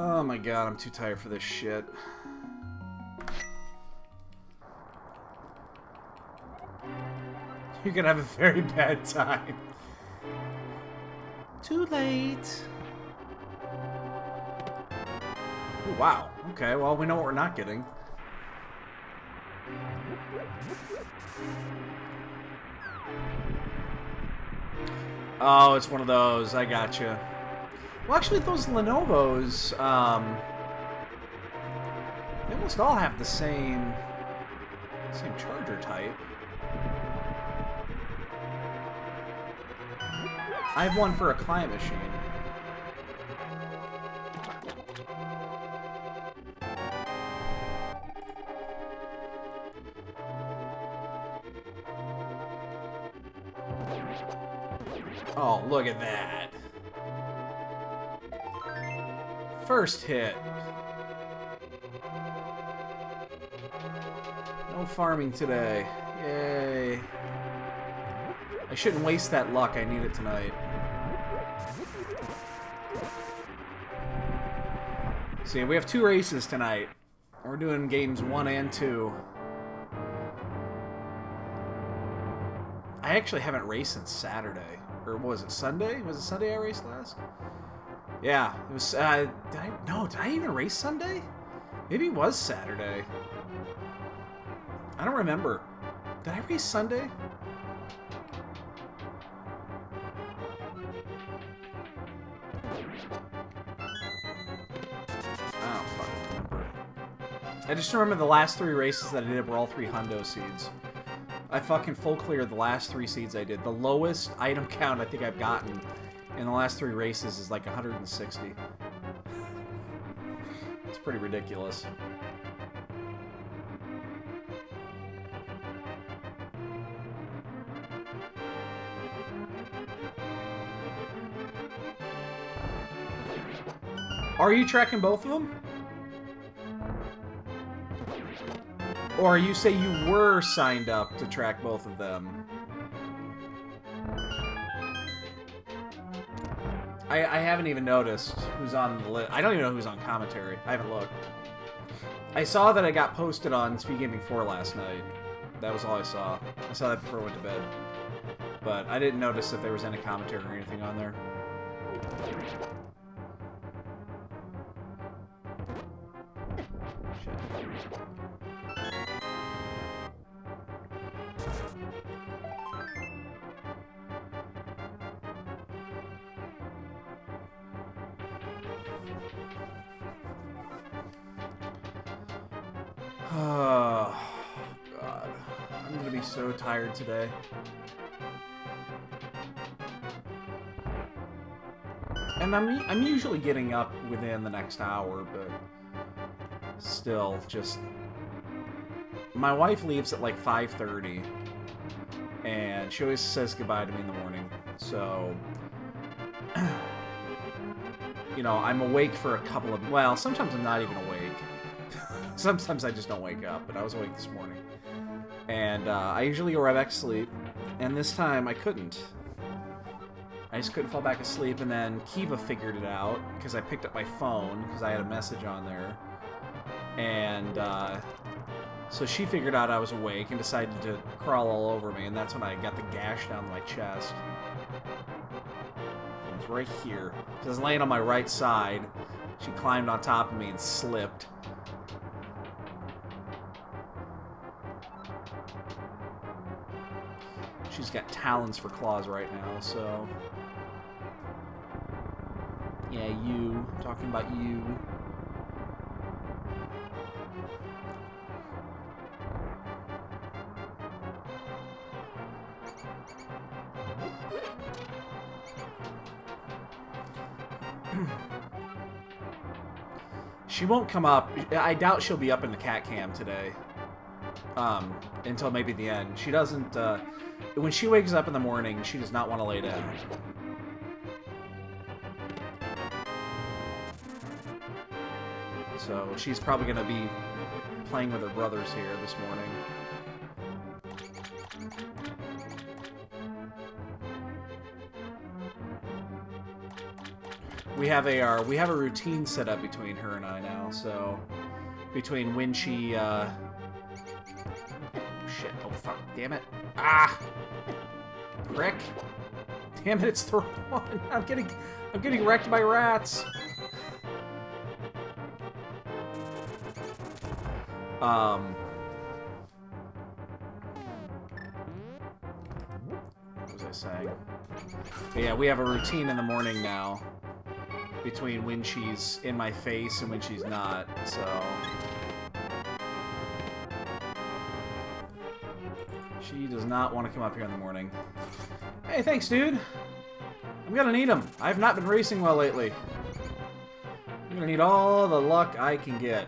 Oh my god, I'm too tired for this shit. You're gonna have a very bad time. Too late. Oh, wow. Okay, well, we know what we're not getting. Oh, it's one of those. I gotcha. Well, actually, those Lenovo's, they almost all have the same charger type. I have one for a client machine. Oh, look at that. First hit. No farming today. Yay. I shouldn't waste that luck. I need it tonight. See, we have 2 races tonight. We're doing games 1 and 2. I actually haven't raced since Saturday. Or was it Sunday? Was it Sunday I raced last? Yeah, it was, did I even race Sunday? Maybe it was Saturday. I don't remember. Did I race Sunday? I don't fucking remember. I just remember the last 3 races that I did were all 3 hundo seeds. I fucking full cleared the last 3 seeds I did. The lowest item count I think I've gotten in the last 3 races is like 160. It's pretty ridiculous. Are you tracking both of them? Or you say you were signed up to track both of them? I haven't even noticed who's on the list. I don't even know who's on commentary. I haven't looked. I saw that I got posted on Speed Gaming 4 last night. That was all I saw. I saw that before I went to bed. But I didn't notice if there was any commentary or anything on there. Oh, God. I'm gonna be so tired today. And I'm usually getting up within the next hour, but still, just... My wife leaves at like 5:30, and she always says goodbye to me in the morning, so... You know, I'm awake for a couple of... Well, sometimes I'm not even awake. Sometimes I just don't wake up, but I was awake this morning. And I usually go right back to sleep, and this time I couldn't. I just couldn't fall back asleep, and then Kiva figured it out, because I picked up my phone, because I had a message on there. And so she figured out I was awake and decided to crawl all over me, and that's when I got the gash down my chest. It was right here. I was laying on my right side. She climbed on top of me and slipped. She's got talons for claws right now, so... Yeah, you. I'm talking about you. She won't come up. I doubt she'll be up in the cat cam today. Until maybe the end. She doesn't, when she wakes up in the morning, she does not want to lay down. So she's probably going to be playing with her brothers here this morning. We have a routine set up between her and I now. So between when she shit, oh fuck, damn it, prick, damn it, it's the one. I'm getting wrecked by rats. What was I saying? But yeah, we have a routine in the morning now between when she's in my face and when she's not, so... She does not want to come up here in the morning. Hey, thanks, dude! I'm gonna need them. I have not been racing well lately. I'm gonna need all the luck I can get.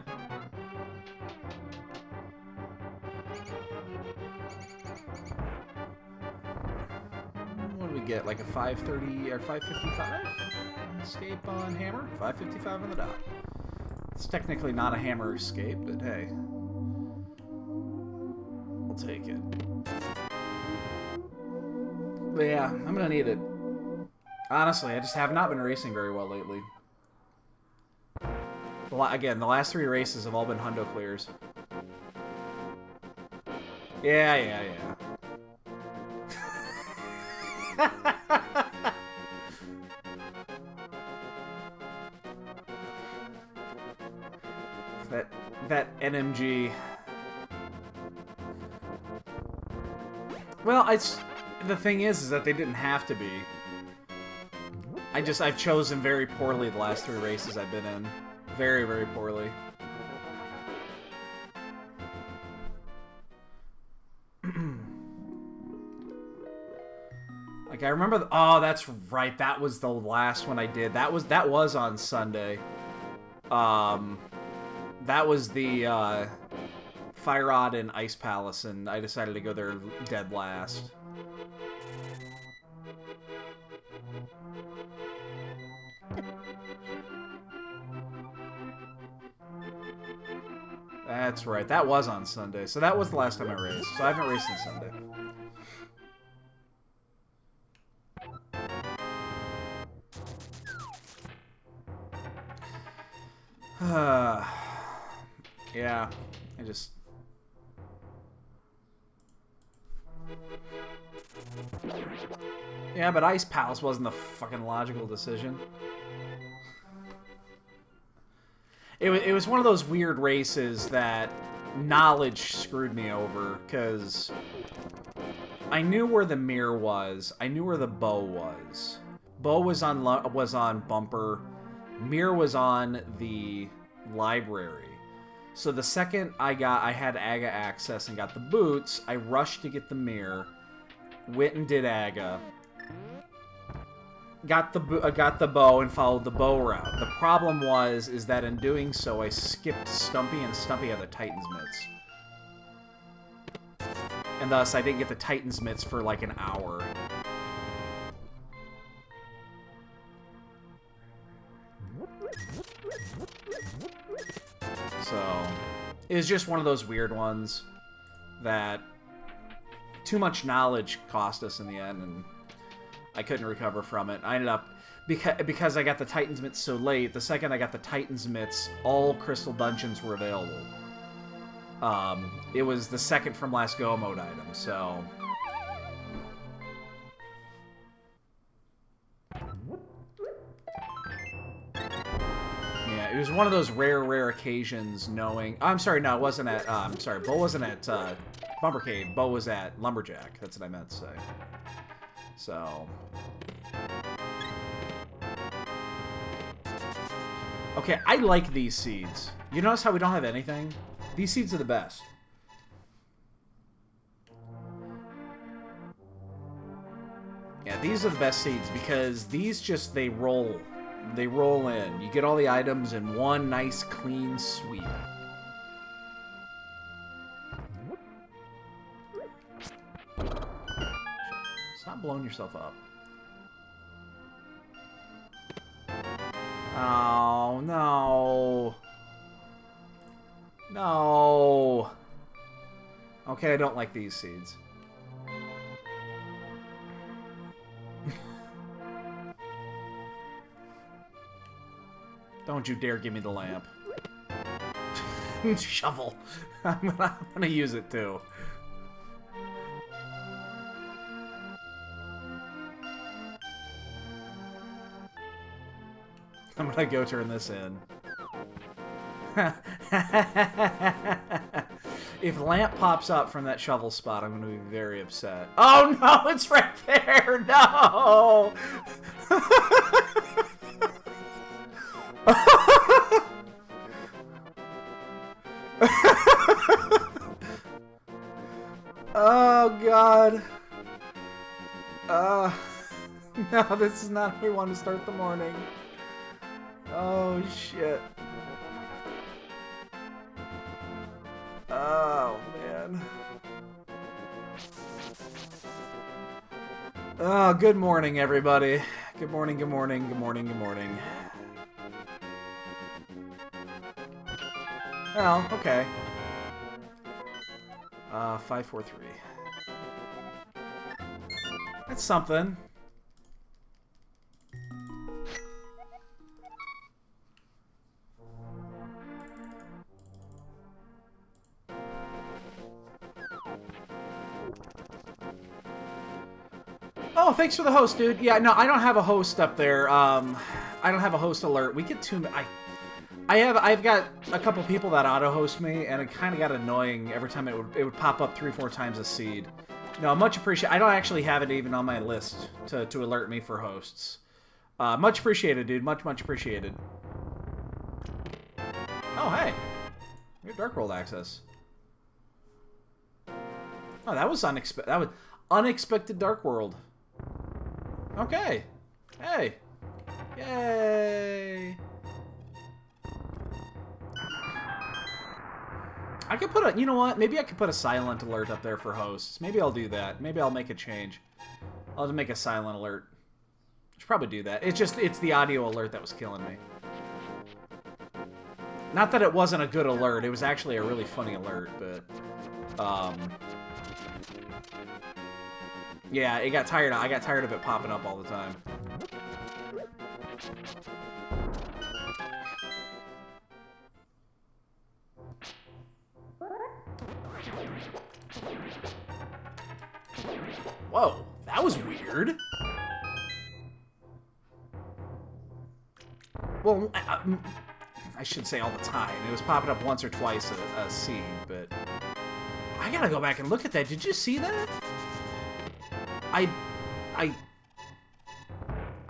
What do we get? Like a 530 or 555? Escape on hammer? 555 on the dot. It's technically not a hammer escape, but hey. We'll take it. But yeah, I'm gonna need it. Honestly, I just have not been racing very well lately. Again, the last 3 races have all been hundo clears. Yeah. that NMG. Well, the thing is that they didn't have to be. I've chosen very poorly the last 3 races I've been in. Very, very poorly. Like, I remember... oh, that's right. That was the last one I did. That was on Sunday. That was the, Fire Rod and Ice Palace, and I decided to go there dead last. That's right. That was on Sunday. So that was the last time I raced. So I haven't raced on Sunday. Yeah. I just... yeah, but Ice Palace wasn't the fucking logical decision. It was one of those weird races that knowledge screwed me over, because I knew where the mirror was. I knew where the bow was. Bow was on bumper. Mirror was on the library. So the second I had AGA access and got the boots, I rushed to get the mirror, went and did AGA, got the bow and followed the bow route. The problem is that in doing so, I skipped Stumpy, and Stumpy had the Titan's Mitts. And thus, I didn't get the Titan's Mitts for like an hour. So, it was just one of those weird ones that too much knowledge cost us in the end, and I couldn't recover from it. I ended up, because I got the Titan's Mitts so late, the second I got the Titan's Mitts, all Crystal Dungeons were available. It was the second from last go mode item, so... yeah, it was one of those rare occasions knowing... I'm sorry, no, it wasn't at... I'm sorry, Bo wasn't at Bumpercade. Bo was at Lumberjack. That's what I meant to say. So... okay, I like these seeds. You notice how we don't have anything? These seeds are the best. Yeah, these are the best seeds because these just, they roll. They roll in. You get all the items in one nice, clean sweep. Stop blowing yourself up. Oh, no. No. Okay, I don't like these seeds. Don't you dare give me the lamp. Shovel. I'm gonna use it too. I'm gonna go turn this in. If lamp pops up from that shovel spot, I'm gonna be very upset. Oh no, it's right there! No! Oh god. No, this is not how we want to start the morning. Oh shit. Oh man. Oh, good morning everybody. Good morning, good morning, good morning, good morning. Oh, okay. 543. That's something. Oh, thanks for the host, dude. Yeah, no, I don't have a host up there. I don't have a host alert. We get too... I've got a couple people that auto-host me, and it kind of got annoying every time it would pop up 3 or 4 times a seed. No, much appreciated. I don't actually have it even on my list to alert me for hosts. Much appreciated, dude. Much appreciated. Oh, hey. We have Dark World access. Oh, that was unexpected. That was unexpected Dark World. Okay. Hey. Yay. I could put a, you know what? Maybe I could put a silent alert up there for hosts. Maybe I'll do that. Maybe I'll make a change. I'll just make a silent alert. Should probably do that. It's the audio alert that was killing me. Not that it wasn't a good alert. It was actually a really funny alert, but yeah, it got tired. I got tired of it popping up all the time. Whoa, that was weird. Well, I should say all the time. It was popping up once or twice a seed, but I gotta go back and look at that. Did you see that? I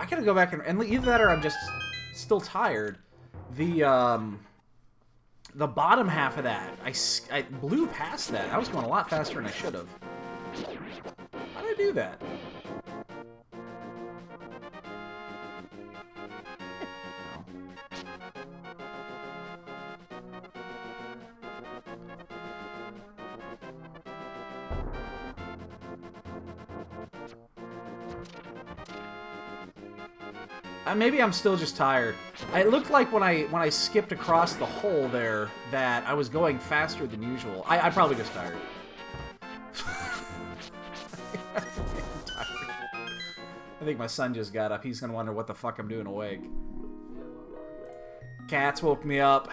gotta go back and either that or I'm just still tired. The bottom half of that, I blew past that. I was going a lot faster than I should have. How did I do that? Maybe I'm still just tired. It looked like when I skipped across the hole there that I was going faster than usual. I'm probably just tired. I think my son just got up. He's gonna wonder what the fuck I'm doing awake. Cats woke me up.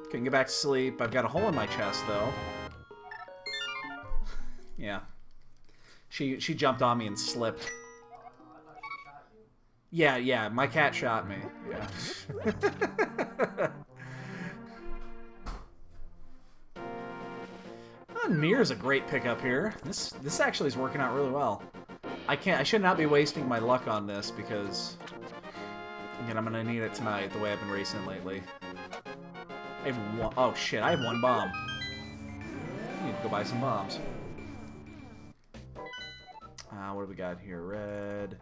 Couldn't get back to sleep. I've got a hole in my chest though. Yeah. She jumped on me and slipped. Yeah, my cat shot me. Yeah. Mir's a great pickup here. This actually is working out really well. I should not be wasting my luck on this because again, I'm gonna need it tonight the way I've been racing lately. I have one, oh shit, I have 1 bomb. I need to go buy some bombs. What do we got here? Red.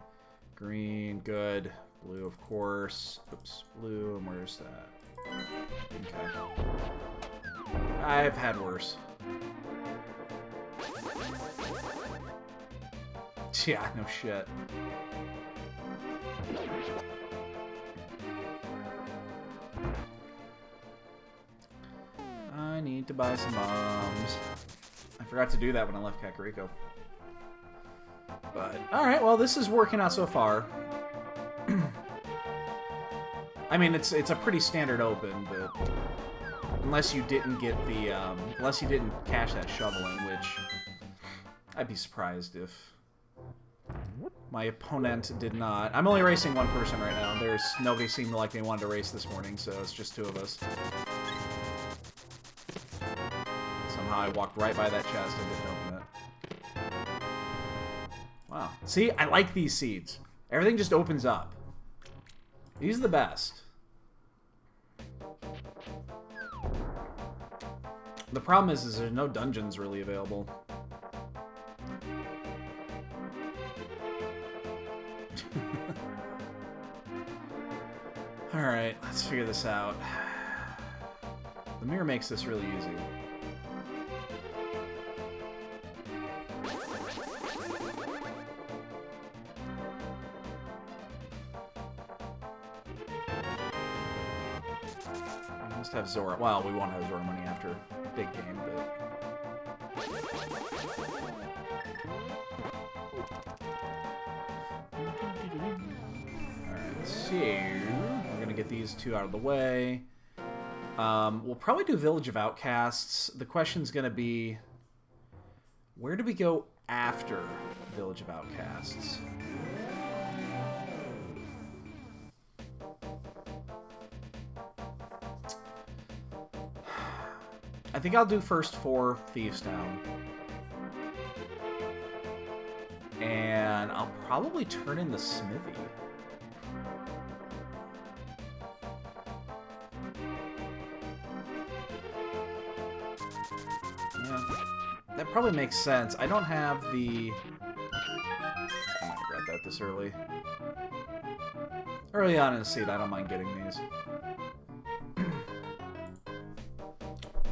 Green, good. Blue, of course. Oops, blue, and where's that? Okay. I've had worse. Yeah, no shit. I need to buy some bombs. I forgot to do that when I left Kakariko. But, alright, well, this is working out so far. I mean, it's a pretty standard open, but unless you didn't get the unless you didn't cash that shovel in, which I'd be surprised if my opponent did not. I'm only racing one person right now. There's nobody seemed like they wanted to race this morning, so it's just two of us. Somehow I walked right by that chest and didn't open it. Wow. See, I like these seeds. Everything just opens up. These are the best. The problem is there's no dungeons really available. Alright, let's figure this out. The mirror makes this really easy. We must have Zora. Well, we won't have Zora money after big game, but... Alright, let's see. We're gonna get these two out of the way. We'll probably do Village of Outcasts. The question's gonna be, where do we go after Village of Outcasts? I think I'll do first for Thieves Town. And I'll probably turn in the smithy. Yeah, that probably makes sense. I don't have the... I'm gonna grab that this early. Early on in the seed, I don't mind getting these.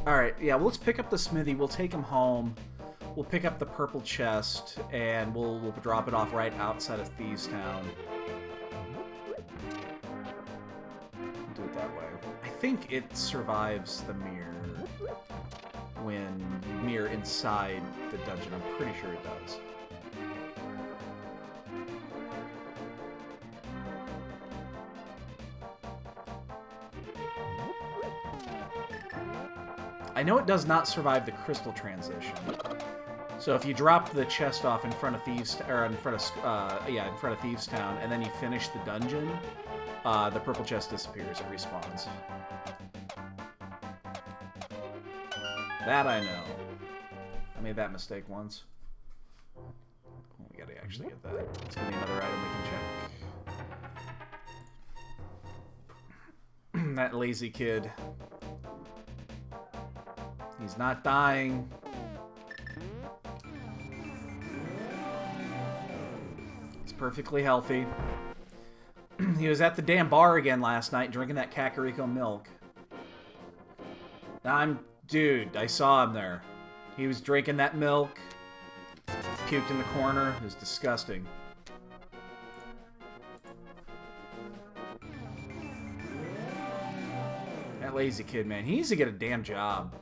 Alright, yeah, well, let's pick up the smithy. We'll take him home. We'll pick up the purple chest, and we'll drop it off right outside of Thieves Town. We'll do it that way. I think it survives the mirror when you mirror inside the dungeon. I'm pretty sure it does. I know it does not survive the crystal transition. So if you drop the chest off in front of Thieves, or in front of Thieves Town, and then you finish the dungeon, the purple chest disappears and respawns. That I know. I made that mistake once. Oh, we gotta actually get that. It's gonna be another item we can check. That lazy kid. He's not dying. He's perfectly healthy. He was at the damn bar again last night drinking that Kakariko milk. Dude, I saw him there. He was drinking that milk. Puked in the corner. It was disgusting. That lazy kid, man. He needs to get a damn job.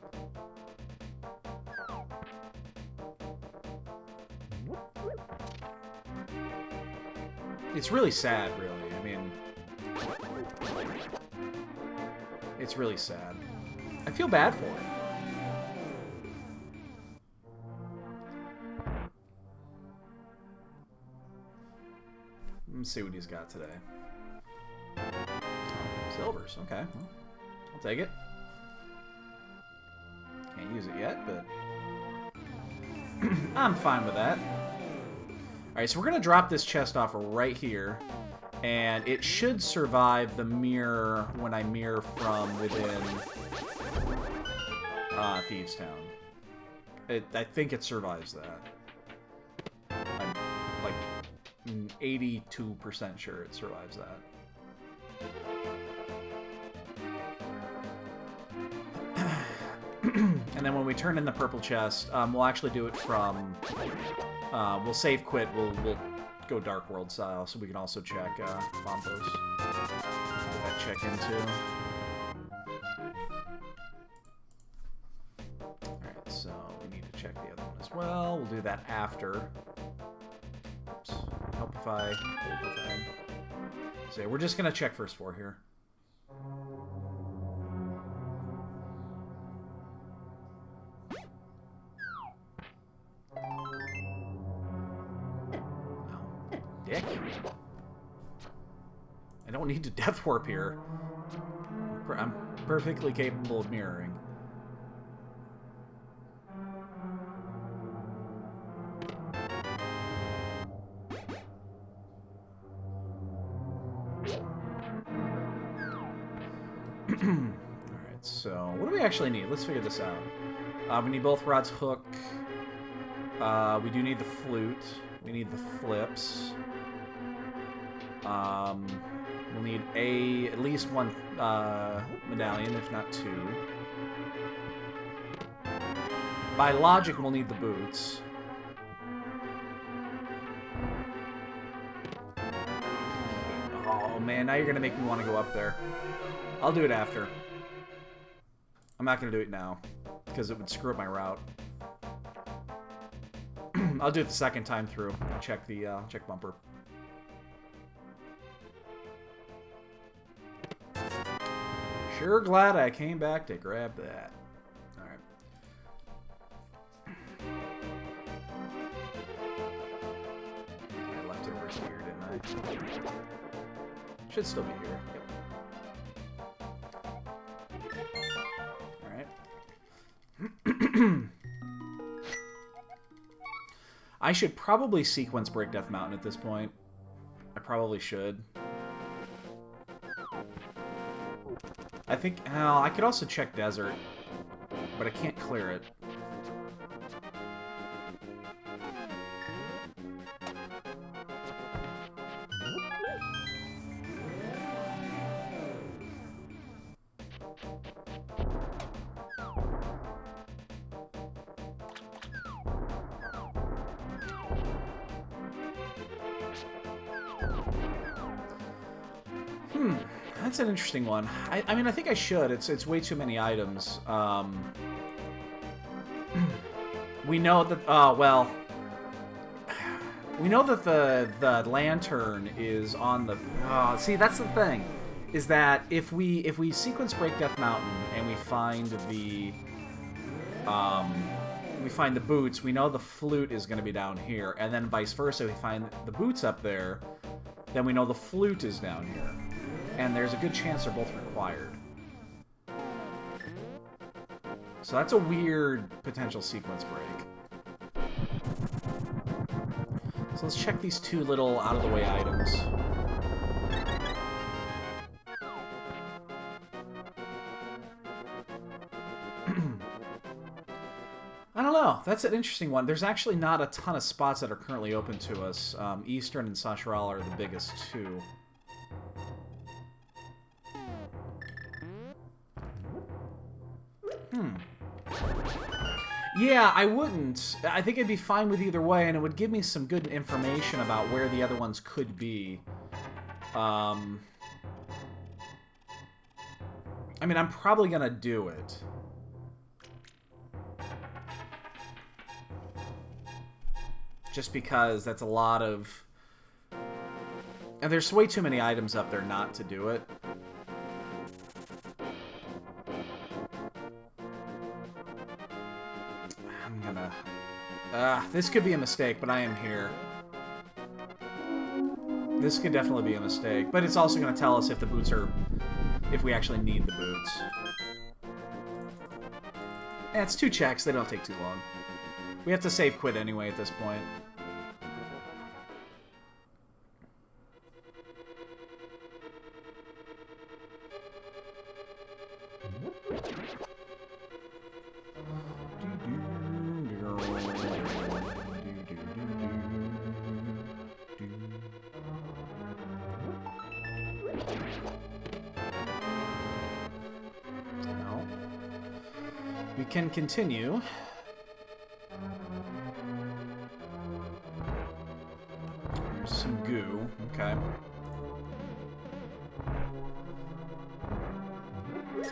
It's really sad, really. I mean, it's really sad. I feel bad for him. Let's see what he's got today. Silvers, okay. Well, I'll take it. Can't use it yet, but I'm fine with that. Alright, so we're going to drop this chest off right here, and it should survive the mirror when I mirror from within Thieves Town. I think it survives that. I'm like 82% sure it survives that. And then when we turn in the purple chest, we'll actually do it from... we'll save quit. We'll go Dark World style, so we can also check Bombos. Get that check into. Alright, so we need to check the other one as well. We'll do that after. Oops. Help if I... So we're just going to check first 4 here. Dick. I don't need to death warp here. I'm perfectly capable of mirroring. Alright, so what do we actually need? Let's figure this out. We need both rods hook. We do need the flute. We need the flips. We'll need at least one medallion, if not two. By logic, we'll need the boots. Oh man, now you're gonna make me want to go up there. I'll do it after. I'm not gonna do it now, because it would screw up my route. I'll do it the second time through. Check the check bumper. Sure glad I came back to grab that. Alright. I left it over here, didn't I? Should still be here. Yep. Alright. I should probably sequence Break Death Mountain at this point. I probably should. I think, well, I could also check Desert, but I can't clear it. That's an interesting one. I mean, I think I should. It's way too many items. We know that. Well, we know that the lantern is on the. See, that's the thing, is that if we sequence Break Death Mountain and we find the boots, we know the flute is going to be down here, and then vice versa. We find the boots up there, then we know the flute is down here. And there's a good chance they're both required. So that's a weird potential sequence break. So let's check these two little out-of-the-way items. I don't know. That's an interesting one. There's actually not a ton of spots that are currently open to us. Eastern and SRL are the biggest two. Yeah, I wouldn't. I think it'd be fine with either way, and it would give me some good information about where the other ones could be. I mean, I'm probably gonna do it. Just because that's a lot of... And there's way too many items up there not to do it. I'm gonna... this could be a mistake, but I am here. This could definitely be a mistake, but it's also gonna tell us if the boots are... if we actually need the boots. And it's 2 checks, they don't take too long. We have to save quit anyway at this point. We can continue. There's some goo. Okay. We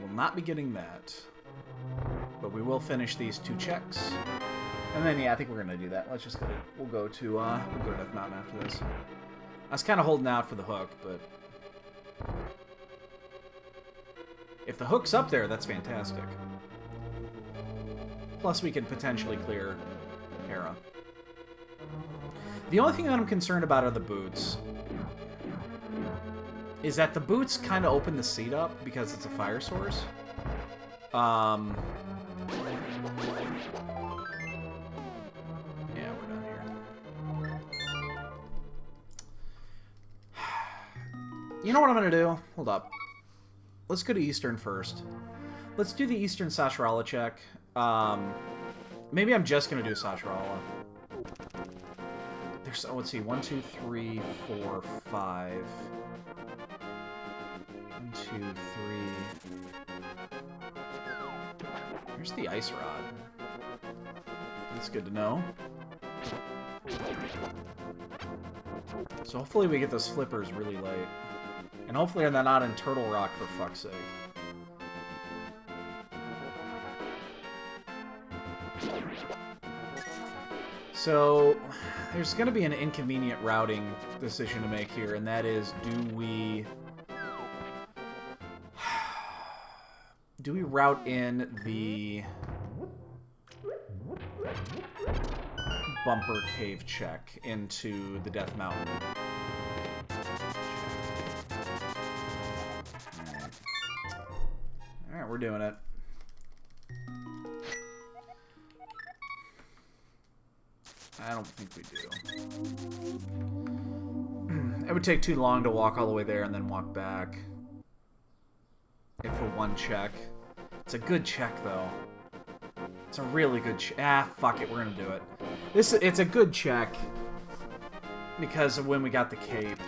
will not be getting that. But we will finish these 2 checks. And then, yeah, I think we're gonna do that. Let's just go to... we'll go to Death Mountain after this. I was kind of holding out for the hook, but... if the hook's up there, that's fantastic. Plus, we could potentially clear Hera. The only thing that I'm concerned about are the boots. Is that the boots kind of open the seat up because it's a fire source. Yeah, we're done here. You know what I'm going to do? Hold up. Let's go to Eastern first. Let's do the Eastern Sasharala check. Maybe I'm just going to do Sasharala. There's, oh, let's see, 1, 2, 3, 4, 5. 1, 2, 3. Here's the ice rod. That's good to know. So hopefully we get those flippers really late. And hopefully they're not in Turtle Rock, for fuck's sake. So, there's going to be an inconvenient routing decision to make here, and that is, do we route in the bumper cave check into the Death Mountain? Alright, we're doing it. I don't think we do. It would take too long to walk all the way there and then walk back. If for one check. It's a good check, though. It's a really good check. Ah, fuck it, we're gonna do it. It's a good check because of when we got the cape.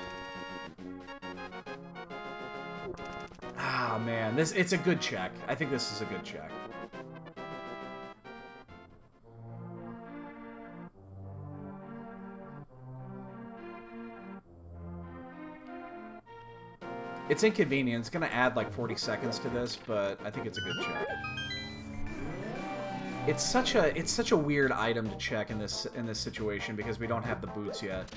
Ah, man, it's a good check. I think this is a good check. It's inconvenient. It's going to add like 40 seconds to this, but I think it's a good check. It's such a weird item to check in this situation because we don't have the boots yet.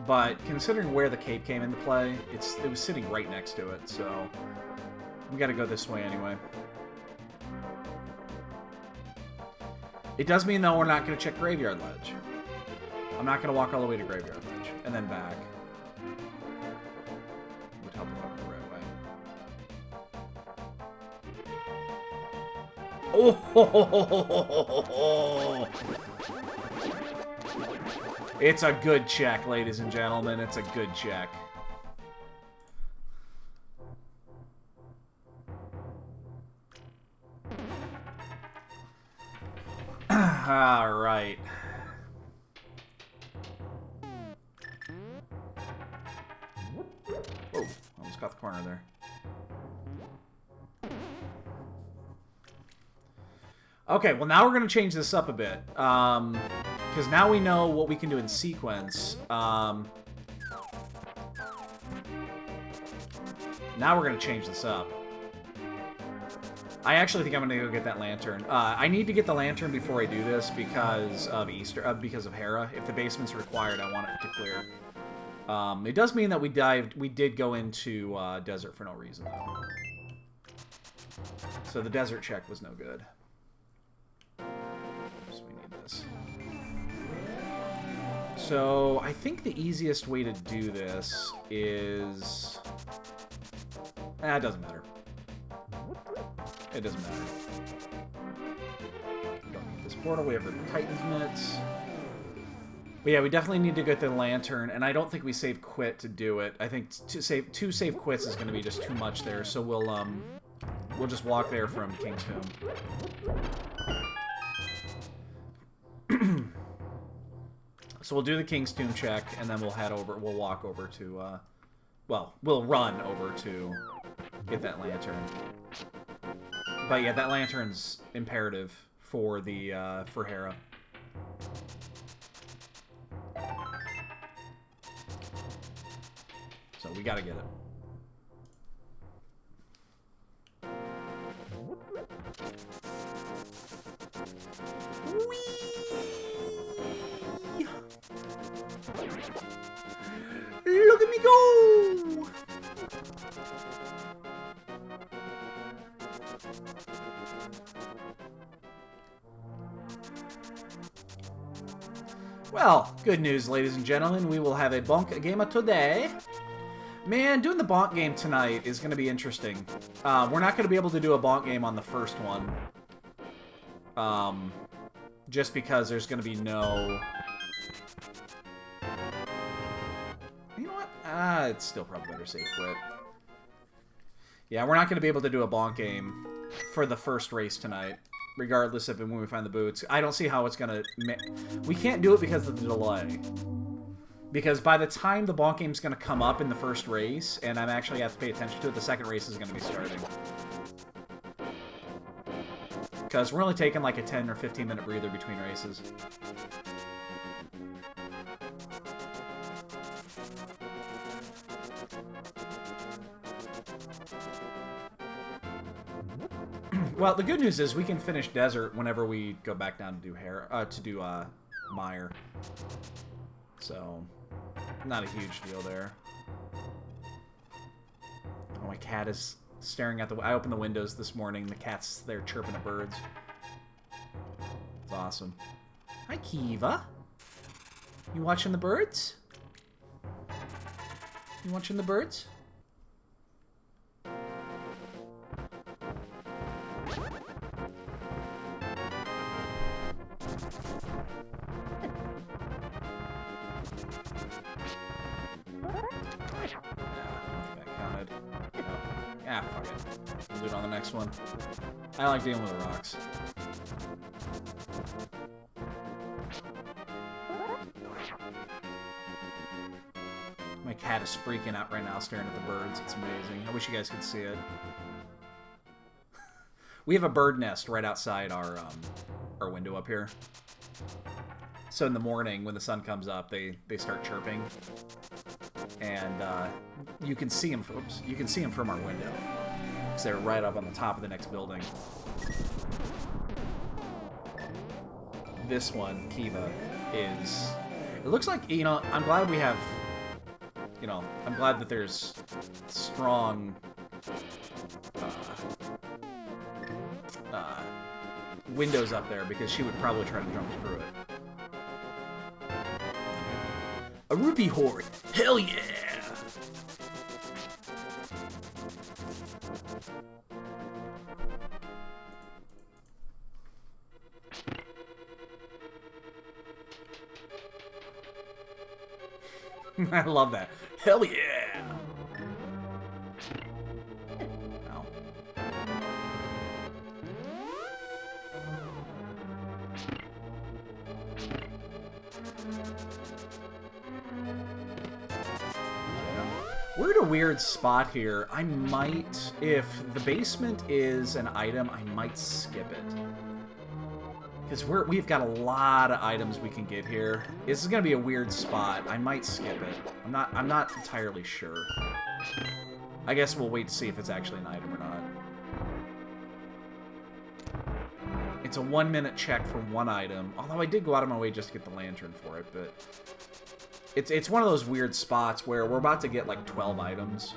But considering where the cape came into play, it was sitting right next to it, so we got to go this way anyway. It does mean though we're not going to check Graveyard Ledge. I'm not going to walk all the way to Graveyard Ledge and then back. Help if I went the right way. Oh! It's a good check, ladies and gentlemen. It's a good check. All right. Oh, almost got the corner there. Okay, well now we're going to change this up a bit. Because now we know what we can do in sequence. Now we're going to change this up. I actually think I'm going to go get that lantern. I need to get the lantern before I do this because of because of Hera. If the basement's required, I want it to clear. It does mean that we did go into desert for no reason, though. So the desert check was no good. So we need this. So I think the easiest way to do this is... it doesn't matter. It doesn't matter. We don't need this portal. We have the Titan's Mitts. But yeah, we definitely need to get the lantern, and I don't think we save quit to do it. I think two save quits is going to be just too much there, so we'll just walk there from King's Tomb. So we'll do the King's Tomb check, and then we'll walk over to, well, we'll run over to get that lantern. But yeah, that lantern's imperative for the, for Hera. So we gotta get it. Whee! Look at me go! Well, good news, ladies and gentlemen. We will have a bonk game today. Man, doing the bonk game tonight is going to be interesting. We're not going to be able to do a bonk game on the first one. Just because there's going to be no... You know what? It's still probably better safe quit. Yeah, we're not going to be able to do a bonk game for the first race tonight, regardless of when we find the boots. I don't see how it's going to... We can't do it because of the delay. Because by the time the bonk game's going to come up in the first race, and I'm actually have to pay attention to it, the second race is going to be starting. Because we're only taking like a 10 or 15 minute breather between races. Well, the good news is we can finish Desert whenever we go back down to do Mire. So, not a huge deal there. Oh, my cat is staring at the... I opened the windows this morning. The cat's there chirping at birds. It's awesome. Hi, Kiva. You watching the birds? You watching the birds? Fuck it. We'll do it on the next one. I like dealing with the rocks. My cat is freaking out right now staring at the birds. It's amazing. I wish you guys could see it. We have a bird nest right outside our window up here. So in the morning, when the sun comes up, they start chirping. And you can see them from our window. Because they're right up on the top of the next building. This one, Kiva, is... It looks like, you know, I'm glad we have... You know, I'm glad that there's strong... windows up there, because she would probably try to jump through it. A rupee horde! Hell yeah! I love that. Hell yeah! Ow. We're in a weird spot here. I might, if the basement is an item, I might skip it. Because we've got a lot of items we can get here. This is gonna be a weird spot. I might skip it. I'm not entirely sure. I guess we'll wait to see if it's actually an item or not. It's a 1 minute check for one item. Although I did go out of my way just to get the lantern for it, but it's one of those weird spots where we're about to get like 12 items.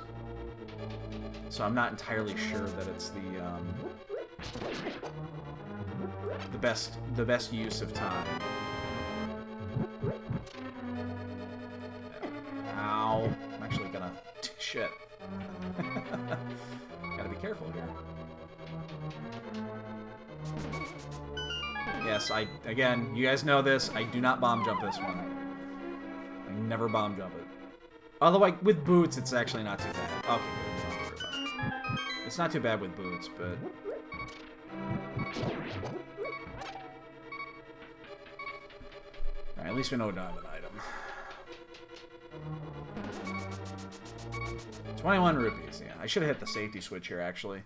So I'm not entirely sure that it's the best use of time. Ow. I'm actually gonna... Shit. Gotta be careful here. Yes, again, you guys know this. I do not bomb jump this one. I never bomb jump it. Although, with boots, it's actually not too bad. Okay, good. Don't worry about it. It's not too bad with boots, but... Alright, at least we know a diamond item. 21 rupees, yeah. I should have hit the safety switch here, actually.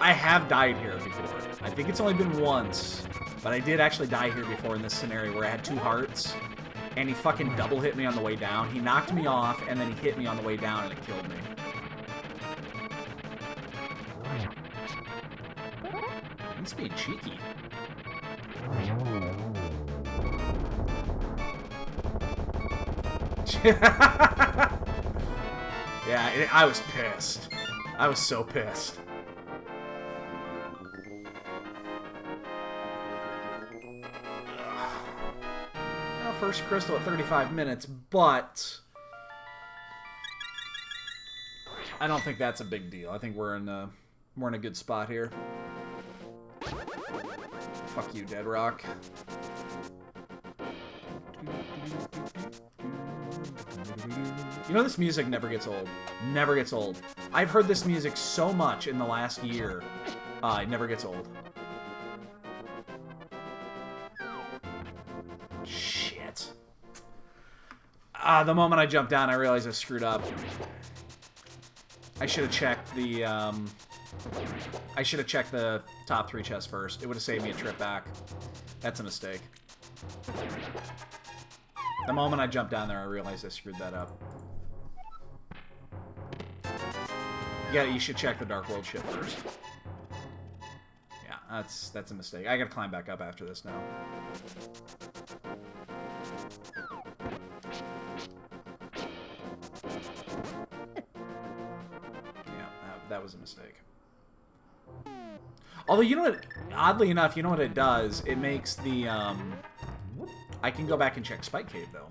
I have died here before. I think it's only been once, but I did actually die here before in this scenario where I had 2 hearts, and he fucking double hit me on the way down. He knocked me off, and then he hit me on the way down, and it killed me. He's being cheeky. Yeah, I was pissed. I was so pissed. first crystal at 35 minutes, but I don't think that's a big deal. I think we're in a good spot here. Fuck you, Dead Rock. You know, this music never gets old. Never gets old. I've heard this music so much in the last year. It never gets old. Shit. The moment I jumped down, I realized I screwed up. I should have checked the, top 3 chests first. It would have saved me a trip back. That's a mistake. The moment I jumped down there, I realized I screwed that up. Yeah, you should check the Dark World ship first. Yeah, that's a mistake. I gotta climb back up after this now. Yeah, that was a mistake. Although, you know what? Oddly enough, you know what it does? It makes the, I can go back and check Spike Cave, though.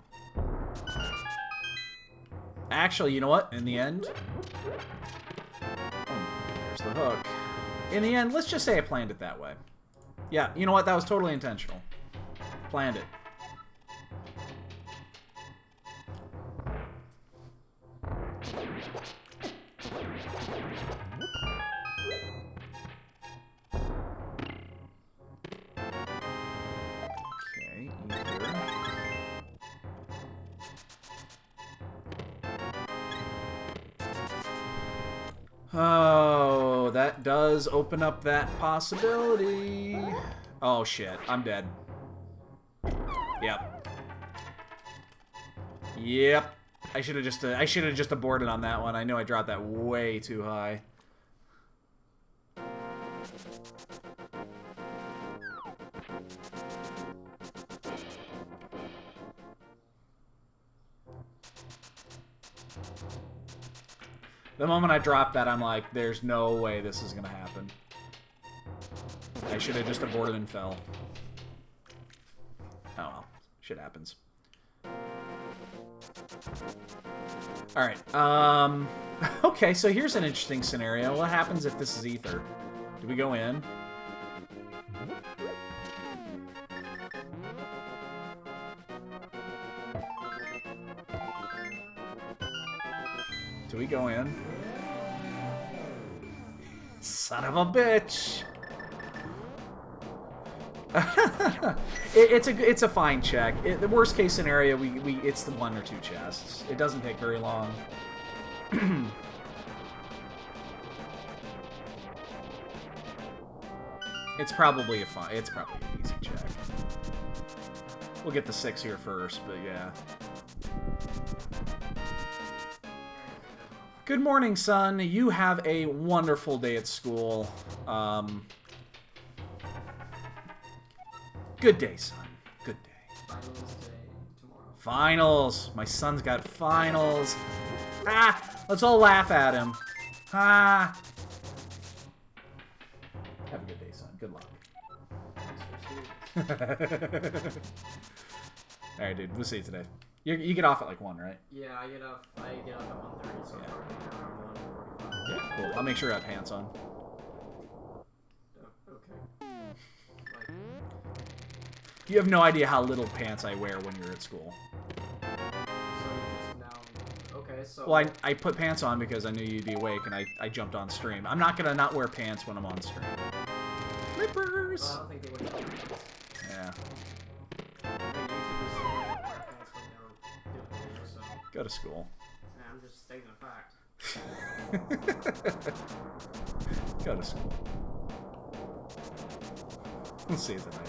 Actually, you know what? In the end... there's the hook. In the end, let's just say I planned it that way. Yeah, you know what? That was totally intentional. Planned it. Oh, that does open up that possibility. Oh shit, I'm dead. Yep. Yep. I should have just aborted on that one. I know I dropped that way too high. The moment I dropped that, I'm like, there's no way this is gonna happen. I should have just aborted and fell. Oh well, shit happens. Alright, okay, so here's an interesting scenario. What happens if this is ether? Do we go in? Do we go in? Son of a bitch! it's a fine check. The worst case scenario, it's the 1 or 2 chests. It doesn't take very long. It's probably an easy check. We'll get the 6 here first, but yeah. Good morning, son. You have a wonderful day at school. Good day, son. Good day. Finals day tomorrow. Finals. My son's got finals. Ah! Let's all laugh at him. Ah! Have a good day, son. Good luck. Alright, dude. We'll see you today. You get off at like 1, right? Yeah, I get off at 1:30, so Yeah. around 1:45. Yeah, cool. I'll make sure I have pants on. Okay. Like, You have no idea how little pants I wear when you're at school. so just now. Okay, so. Well, I put pants on because I knew you'd be awake, and I jumped on stream. I'm not gonna not wear pants when I'm on stream. Flippers! Well, I don't think they would have pants. Yeah. I think YouTubers say they wear pants when they were doing videos, so. Go to school. Yeah, I'm just stating a fact. Go to school. We'll see you tonight.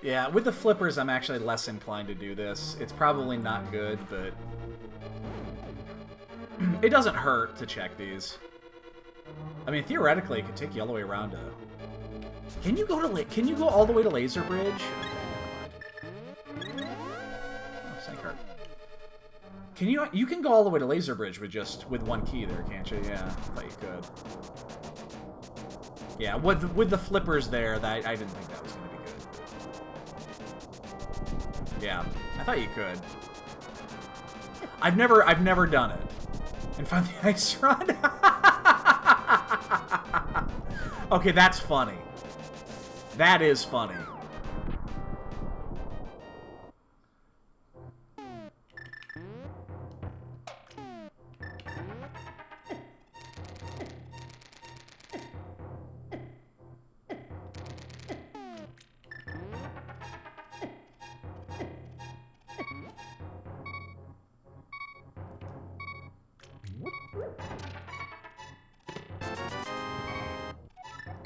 Yeah, with the flippers, I'm actually less inclined to do this. It's probably not good, but it doesn't hurt to check these. I mean, theoretically, it could take you all the way around to... Can you go all the way to Laser Bridge? Oh, Sankar. Can you can go all the way to Laser Bridge with one key there, can't you? Yeah, I thought you could. Yeah, with the flippers there, that I didn't think that was gonna be good. Yeah, I thought you could. I've never done it. And find the ice run. Okay, that's funny. That is funny.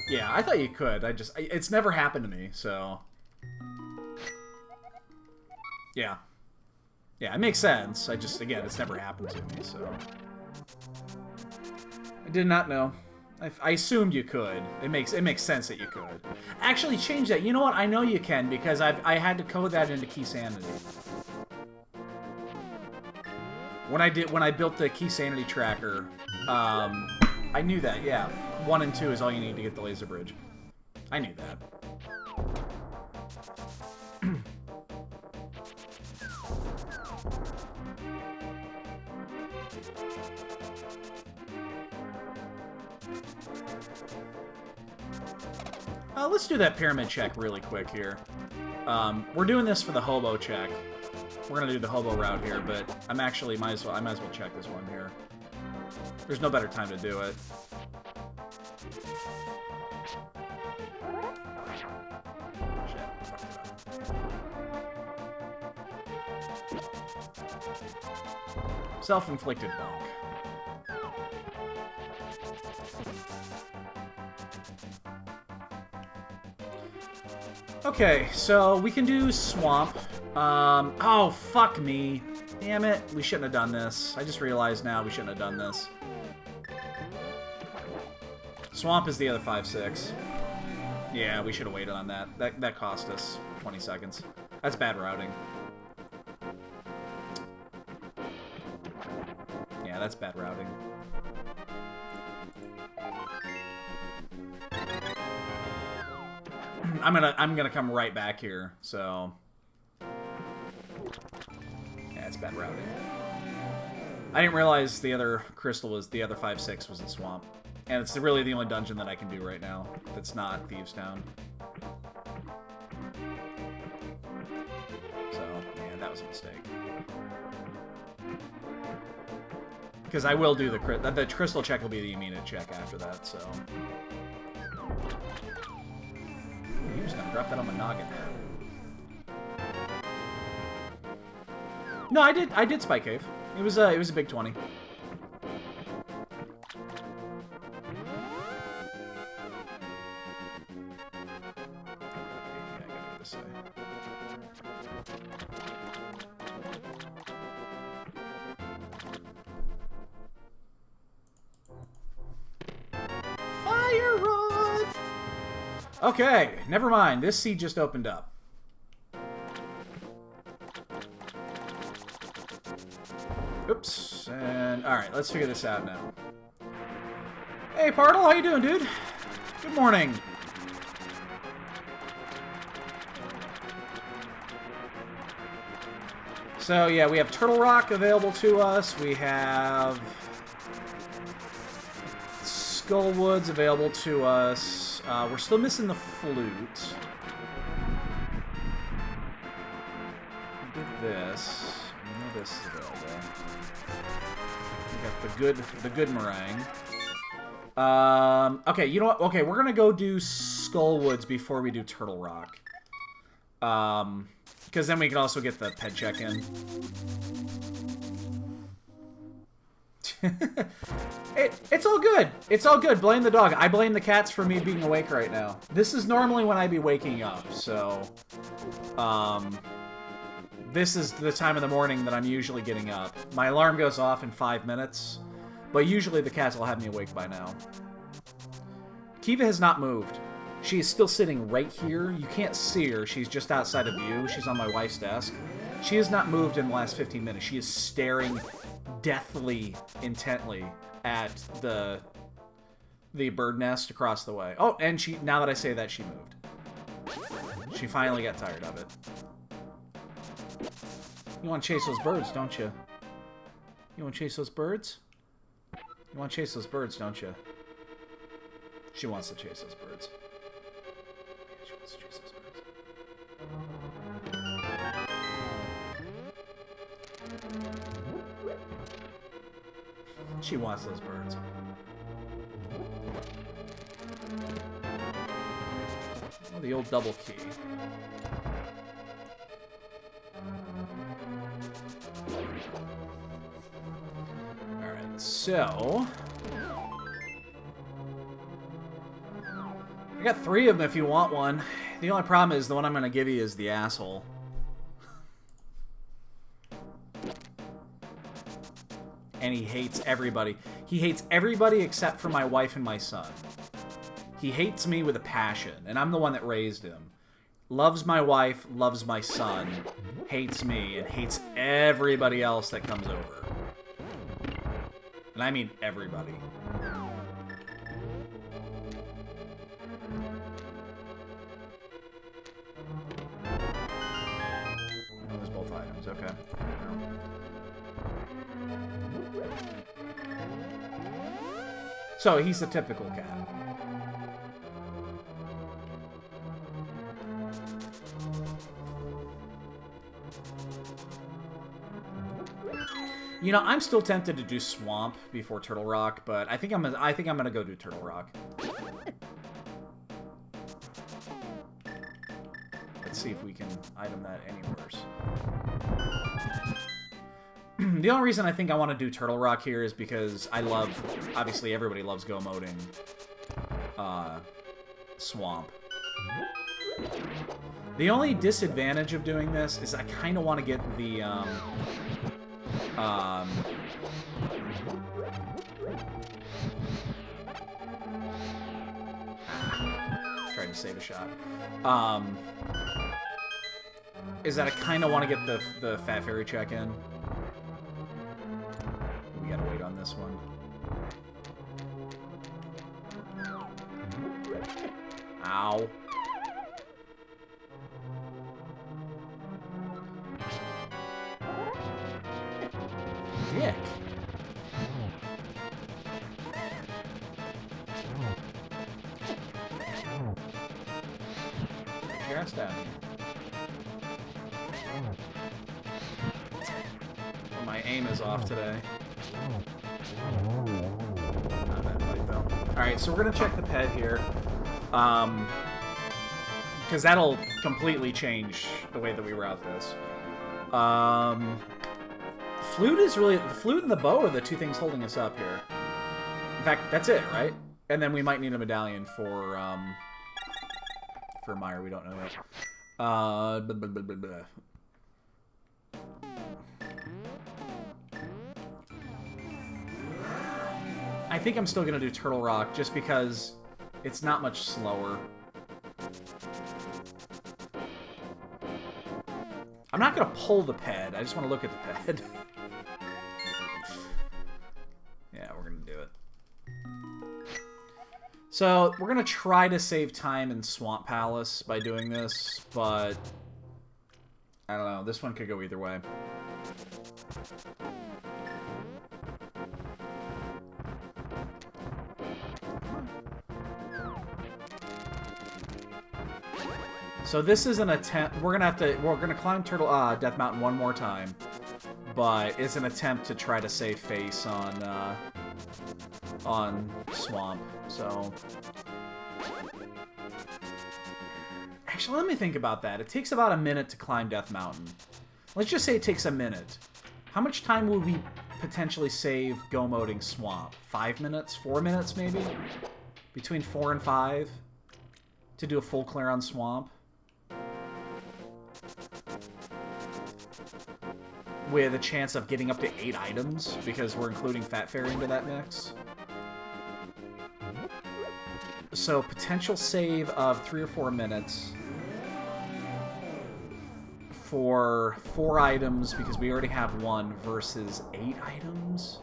Yeah, I thought you could. It's never happened to me, so... Yeah. Yeah, it makes sense. Again, it's never happened to me, so... I did not know. I assumed you could. It makes sense that you could. Actually, change that. You know what? I know you can, because I had to code that into Key Sanity. When I built the Key Sanity tracker, I knew that, yeah. 1 and 2 is all you need to get the Laser Bridge. I knew that. Let's do that pyramid check really quick here. We're doing this for the hobo check. We're gonna do the hobo route here, but I might as well check this one here. There's no better time to do it. Self-inflicted bonk. Okay, so we can do swamp. Oh, fuck me. Damn it. We shouldn't have done this. I just realized now we shouldn't have done this. Swamp is the other 5-6. Yeah, we should have waited on that. That cost us 20 seconds. That's bad routing. Yeah, that's bad routing. I'm gonna come right back here, so yeah, it's bad routing. I didn't realize the other crystal was the other 5-6 was in swamp, and it's really the only dungeon that I can do right now that's not Thieves Town. So yeah, that was a mistake. Because I will do the crystal check will be the immediate check after that, so. You're just gonna drop that on my noggin. No, I did Spike Cave. It was a big 20. Fire rod! Okay, never mind. This seed just opened up. Oops. And alright, let's figure this out now. Hey, Partle, how you doing, dude? Good morning. So, yeah, we have Turtle Rock available to us. We have Skullwoods available to us. We're still missing the flute. We did this. We know this is available. We got the good meringue. Okay, you know what? Okay, we're gonna go do Skullwoods before we do Turtle Rock. Because then we can also get the pet check in. It's all good. It's all good. Blame the dog. I blame the cats for me being awake right now. This is normally when I be waking up, so... this is the time of the morning that I'm usually getting up. My alarm goes off in 5 minutes, but usually the cats will have me awake by now. Kiva has not moved. She is still sitting right here. You can't see her. She's just outside of view. She's on my wife's desk. She has not moved in the last 15 minutes. She is staring deathly intently at the bird nest across the way. Oh, and she, now that I say that, she moved. She finally got tired of it. You want to chase those birds, don't you? You want to chase those birds? You want to chase those birds, don't you? She wants to chase those birds. She wants to chase those birds. She wants those birds. Oh, the old double key. Alright, so... I got 3 of them if you want one. The only problem is the one I'm going to give you is the asshole. And he hates everybody. He hates everybody except for my wife and my son. He hates me with a passion, and I'm the one that raised him. Loves my wife, loves my son, hates me, and hates everybody else that comes over. And I mean everybody. Oh, there's both items, okay. So, he's the typical cat. You know, I'm still tempted to do Swamp before Turtle Rock, but I think I'm gonna go do Turtle Rock. Let's see if we can item that any worse. The only reason I think I want to do Turtle Rock here is because I love, obviously everybody loves go moding Swamp. The only disadvantage of doing this is I kind of want to get the trying to save a shot. Is that I kind of want to get the Fat Fairy check in. We gotta wait on this one. Ow. Dick. Get your ass down here. Well, my aim is off today. Not that fight, though. Alright, so we're gonna check the pet here. Because that'll completely change the way that we route this. Flute is really... The flute and the bow are the 2 things holding us up here. In fact, that's it, right? And then we might need a medallion for Meyer. We don't know yet. Blah, blah, blah, blah, blah. I think I'm still going to do Turtle Rock just because it's not much slower. I'm not going to pull the ped. I just want to look at the ped. Yeah, we're going to do it. So, we're going to try to save time in Swamp Palace by doing this, but I don't know. This one could go either way. So this is an attempt. We're gonna climb Death Mountain one more time, but it's an attempt to try to save face on Swamp. So actually, let me think about that. It takes about a minute to climb Death Mountain. Let's just say it takes a minute. How much time would we potentially save go-moding Swamp? 5 minutes? 4 minutes, maybe? Between 4 and 5 to do a full clear on Swamp. With a chance of getting up to 8 items, because we're including Fat Fairy into that mix. So, potential save of 3 or 4 minutes. for 4 items because we already have 1 versus 8 items.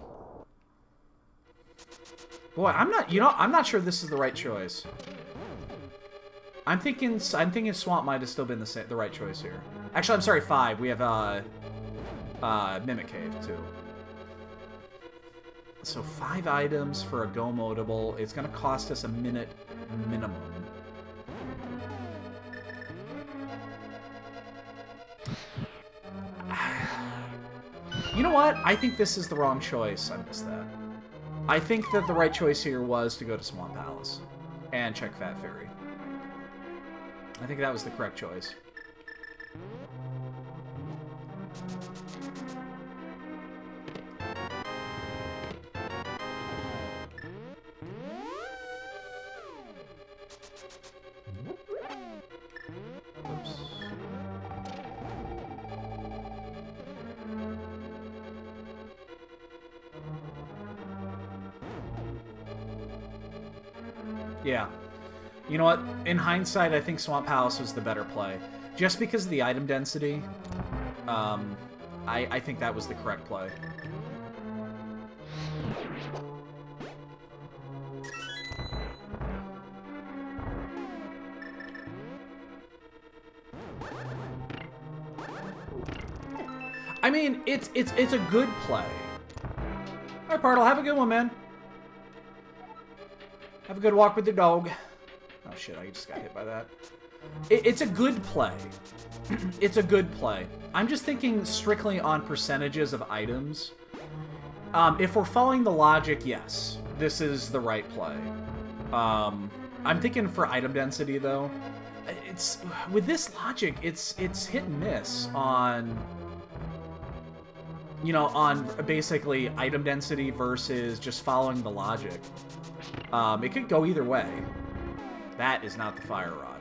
Boy, I'm not sure this is the right choice. I'm thinking Swamp might have still been the right choice here. Actually, I'm sorry, 5. We have Mimic Cave too. So 5 items for a go modable. It's gonna cost us a minute minimum. You know what? I think this is the wrong choice. I missed that. I think that the right choice here was to go to Swamp Palace and check Fat Fairy. I think that was the correct choice. Oops. Yeah. You know what? In hindsight, I think Swamp Palace was the better play. Just because of the item density, I think that was the correct play. I mean, it's a good play. Alright, Bartle, have a good one, man. Have a good walk with your dog. Oh shit, I just got hit by that. It's a good play. It's a good play. I'm just thinking strictly on percentages of items. If we're following the logic, yes, this is the right play. I'm thinking for item density, though. It's with this logic, it's hit and miss on... You know, on basically item density versus just following the logic. It could go either way. That is not the fire rod.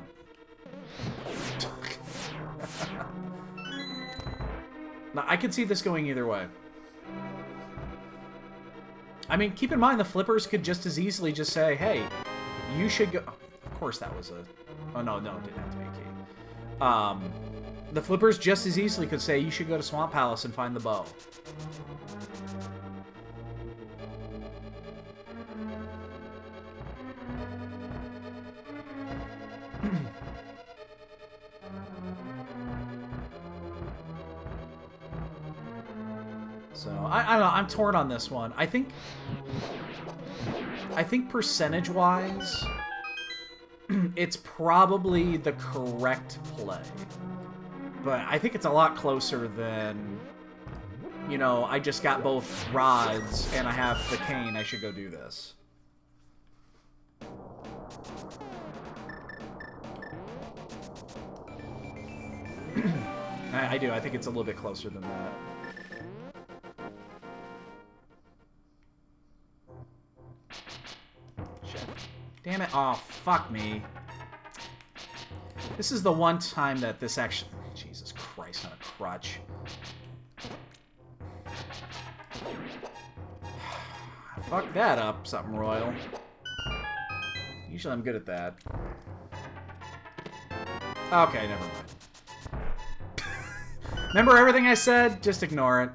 Now, I could see this going either way. I mean, keep in mind the flippers could just as easily just say, hey, you should go... Of course that was a... Oh, no, it didn't have to be a key. The flippers just as easily could say, you should go to Swamp Palace and find the bow. So, I don't know, I'm torn on this one. I think percentage-wise, it's probably the correct play. But I think it's a lot closer than, you know, I just got both rods and I have the cane, I should go do this. I do, I think it's a little bit closer than that. Shit. Damn it. Oh, fuck me. This is the one time that this actually... Jesus Christ, on a crutch. Fuck that up, something royal. Usually I'm good at that. Okay, never mind. Remember everything I said? Just ignore it.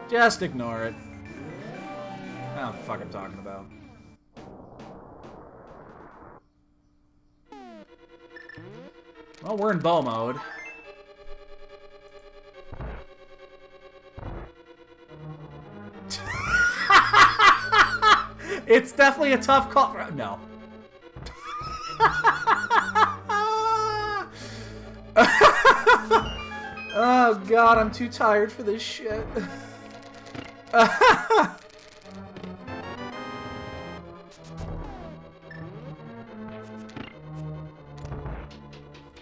Just ignore it. I don't know what the fuck I'm talking about. Well, we're in bow mode. It's definitely a tough call. No. Oh god, I'm too tired for this shit.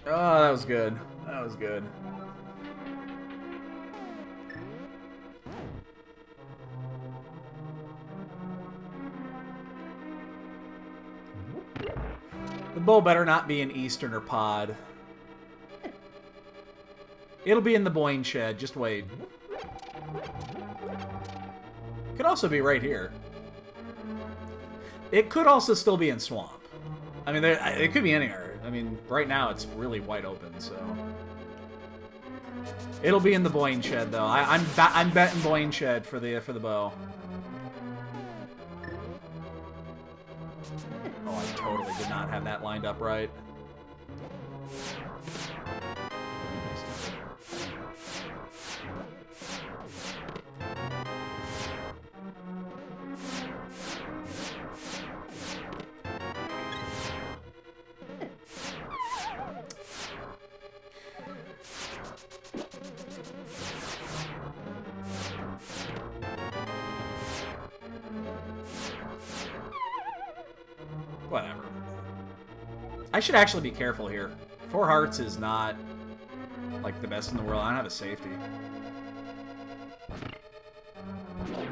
Oh, that was good. That was good. The bow better not be an Eastern or pod. It'll be in the Boyne shed. Just wait. Could also be right here. It could also still be in Swamp. I mean, it could be anywhere. I mean, right now it's really wide open, so... It'll be in the Boyne Shed, though. I'm betting Boyne Shed for the bow. Oh, I totally did not have that lined up right. Whatever. I should actually be careful here. 4 hearts is not, like, the best in the world. I don't have a safety.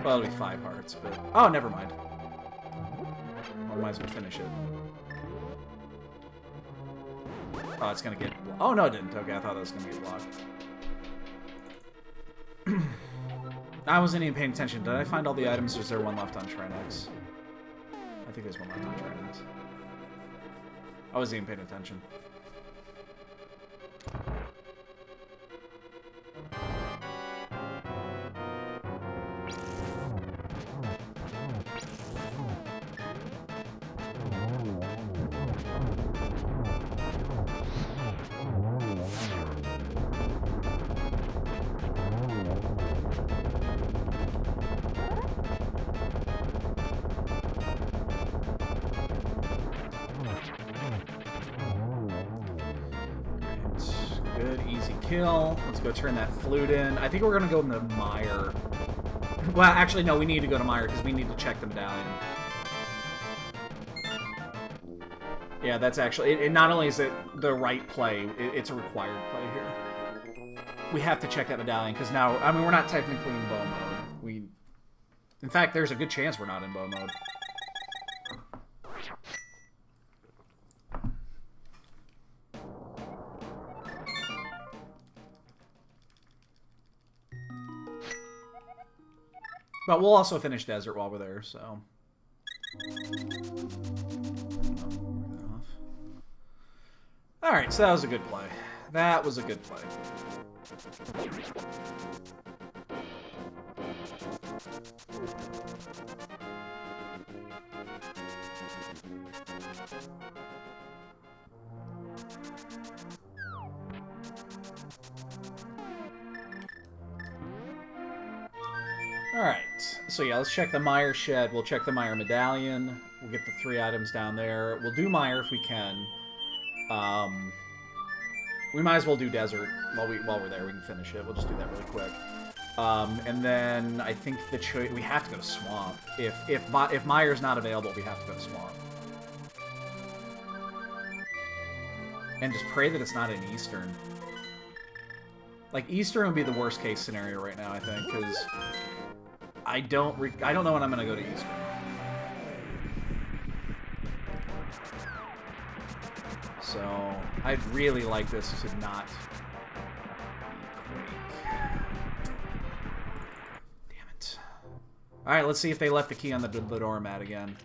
Well, it'll be 5 hearts, but... Oh, never mind. Well, might as well finish it. Oh, it's gonna get... Oh, no, it didn't. Okay, I thought that was gonna get blocked. I wasn't even paying attention. Did I find all the items, or is there one left on Trinex? I think there's one left on Trinex. I wasn't even paying attention. Good, easy kill. Let's go turn that flute in. I think we're going to go into Mire. Well, actually, no, we need to go to Mire because we need to check the medallion. Yeah, that's actually... It not only is it the right play, it's a required play here. We have to check that medallion because now... I mean, we're not technically in bow mode. In fact, there's a good chance we're not in bow mode. But we'll also finish Desert while we're there, so... Alright, so that was a good play. That was a good play. Alright, so yeah, let's check the Mire Shed. We'll check the Mire Medallion. We'll get the 3 items down there. We'll do Mire if we can. We might as well do Desert while we're there. We can finish it. We'll just do that really quick. And then I think the choice... We have to go to Swamp. If Mire's not available, we have to go to Swamp. And just pray that it's not in Eastern. Like, Eastern would be the worst case scenario right now, I think, because... I don't know when I'm gonna go to Eastern. So I'd really like this to not be Quake. Damn it. Alright, let's see if they left the key on the doormat again.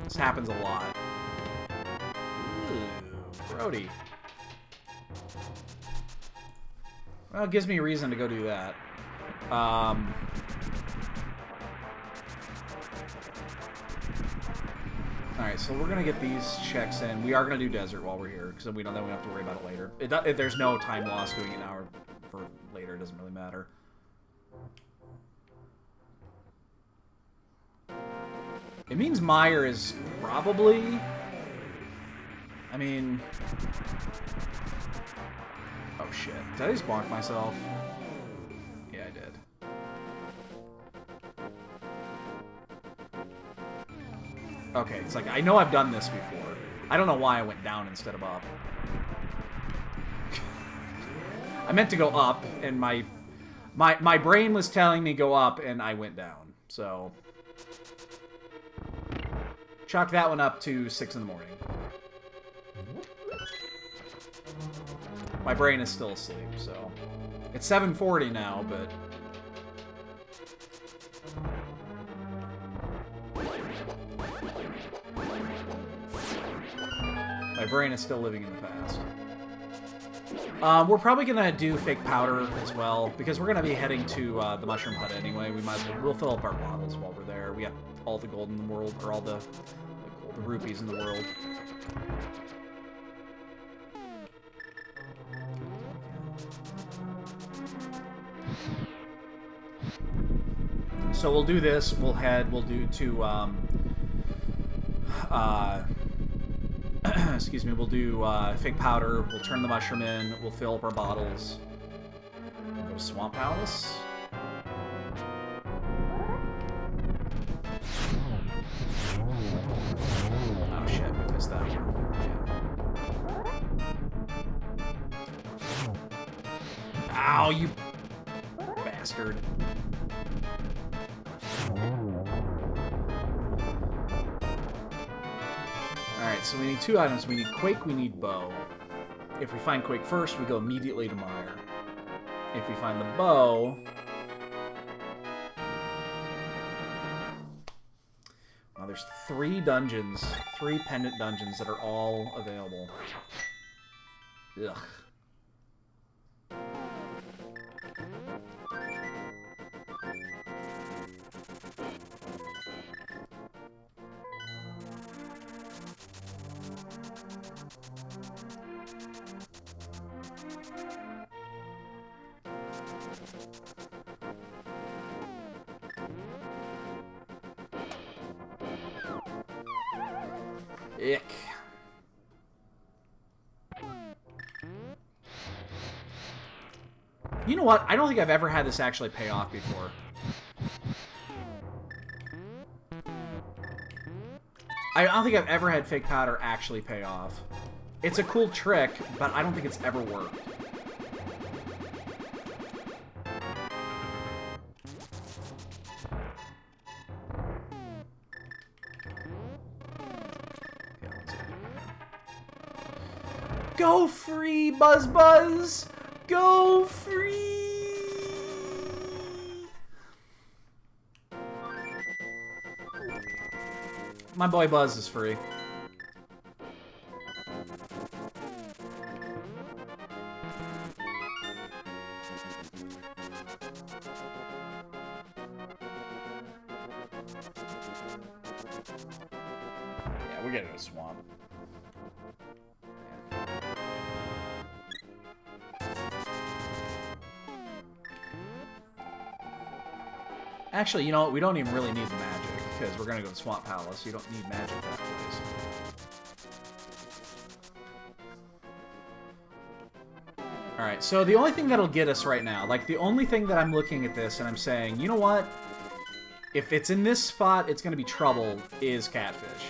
This happens a lot. Ooh, Brody. Well, it gives me a reason to go do that. Alright, so we're going to get these checks in. We are going to do Desert while we're here, because then we don't have to worry about it later. If there's no time loss doing it now or for later, it doesn't really matter. It means Mire is probably... I mean... Oh shit. Did I just bonk myself? Yeah, I did. Okay, it's like, I know I've done this before. I don't know why I went down instead of up. I meant to go up, and my brain was telling me go up, and I went down. So... Chalk that one up to 6 in the morning. My brain is still asleep, so... It's 7:40 now, but... My brain is still living in the past. We're probably gonna do fake powder as well, because we're gonna be heading to the Mushroom Hut anyway. We might as well, we'll fill up our bottles while we're there. We got all the gold in the world, or all the rupees in the world. So we'll do this. We'll do to excuse me. We'll do fake powder. We'll turn the mushroom in. We'll fill up our bottles. We'll go to Swamp Palace. Oh shit, we missed that one. Yeah. Ow, you bastard. Alright, so we need 2 items. We need Quake, we need Bow. If we find Quake first, we go immediately to Mire. If we find the Bow... Well, there's 3 dungeons, 3 pendant dungeons that are all available. Ugh. Ick. You know what? I don't think I've ever had this actually pay off before. I don't think I've ever had fake powder actually pay off. It's a cool trick, but I don't think it's ever worked. Go free, Buzz Buzz! Go free! My boy Buzz is free. Yeah, we're getting a swamp. Actually, you know what? We don't even really need the magic, because we're going to go to Swamp Palace. You don't need magic that place. Alright, so the only thing that'll get us right now, like, the only thing that I'm looking at this and I'm saying, you know what? If it's in this spot, it's going to be trouble, is Catfish.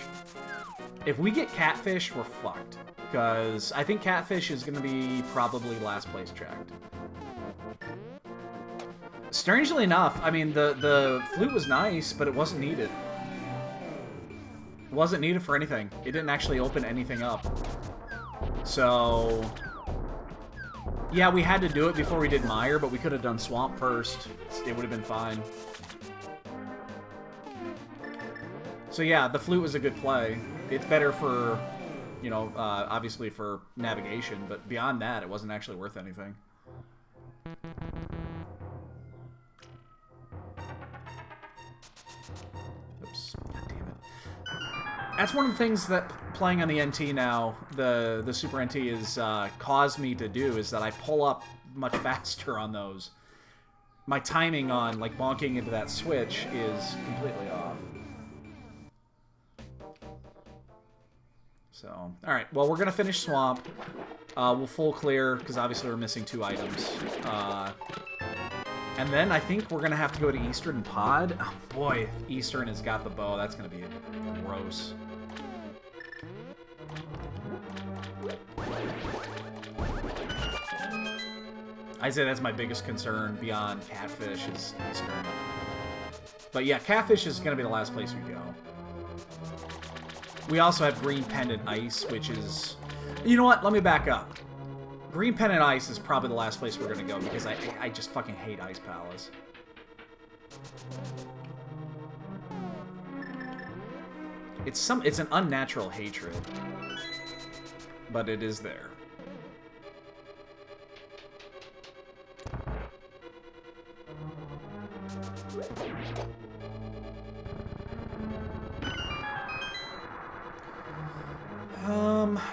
If we get Catfish, we're fucked. Because I think Catfish is going to be probably last place checked. Strangely enough, I mean, the flute was nice, but it wasn't needed. It wasn't needed for anything. It didn't actually open anything up. So... yeah, we had to do it before we did Mire, but we could have done Swamp first. It would have been fine. So yeah, the flute was a good play. It's better for, you know, obviously for navigation, but beyond that, it wasn't actually worth anything. Oops, damn it. That's one of the things that playing on the NT now, the Super NT, is caused me to do, is that I pull up much faster on those. My timing on, like, bonking into that switch is completely off. So, alright, well, we're going to finish Swamp. We'll full clear, because obviously we're missing 2 items. And then I think we're going to have to go to Eastern and Pod. Oh, boy, Eastern has got the bow. That's going to be gross. I'd say that's my biggest concern beyond Catfish is Eastern. But yeah, Catfish is going to be the last place we go. We also have Green Pendant Ice, which is... you know what? Let me back up. Green Pendant Ice is probably the last place we're going to go, because I just fucking hate Ice Palace. It's an unnatural hatred. but it is there.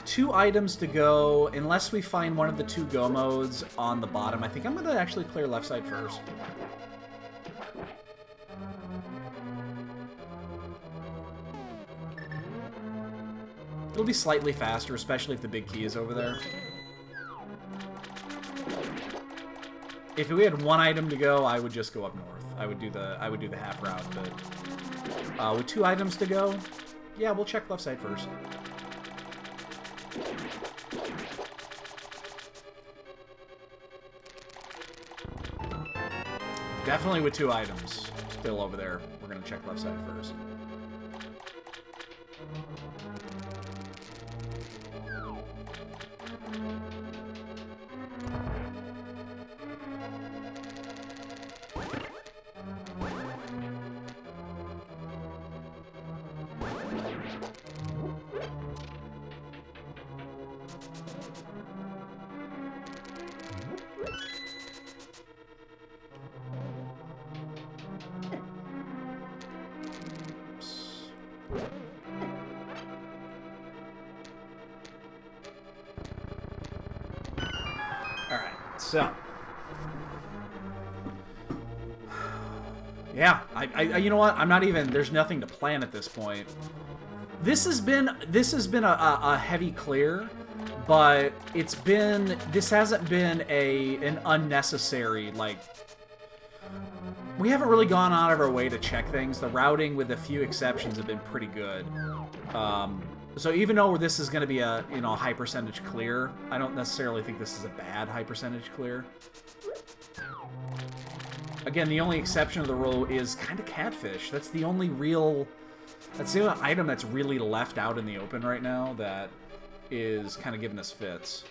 Two items to go, unless we find one of the two go modes on the bottom. I think I'm gonna actually clear left side first. It'll be slightly faster, especially if the big key is over there. If we had one item to go, I would just go up north. I would do the half route, but with two items to go, yeah, we'll check left side first. Definitely with two items still over there, we're gonna check left side first. So, yeah, you know what? I'm not even. There's nothing to plan at this point. This has been a heavy clear, but this hasn't been an unnecessary, like. We haven't really gone out of our way to check things. The routing, with a few exceptions, have been pretty good. So even though this is going to be a high percentage clear, I don't necessarily think this is a bad high percentage clear. Again, the only exception of the rule is kind of catfish. That's the only item that's really left out in the open right now that is kind of giving us fits.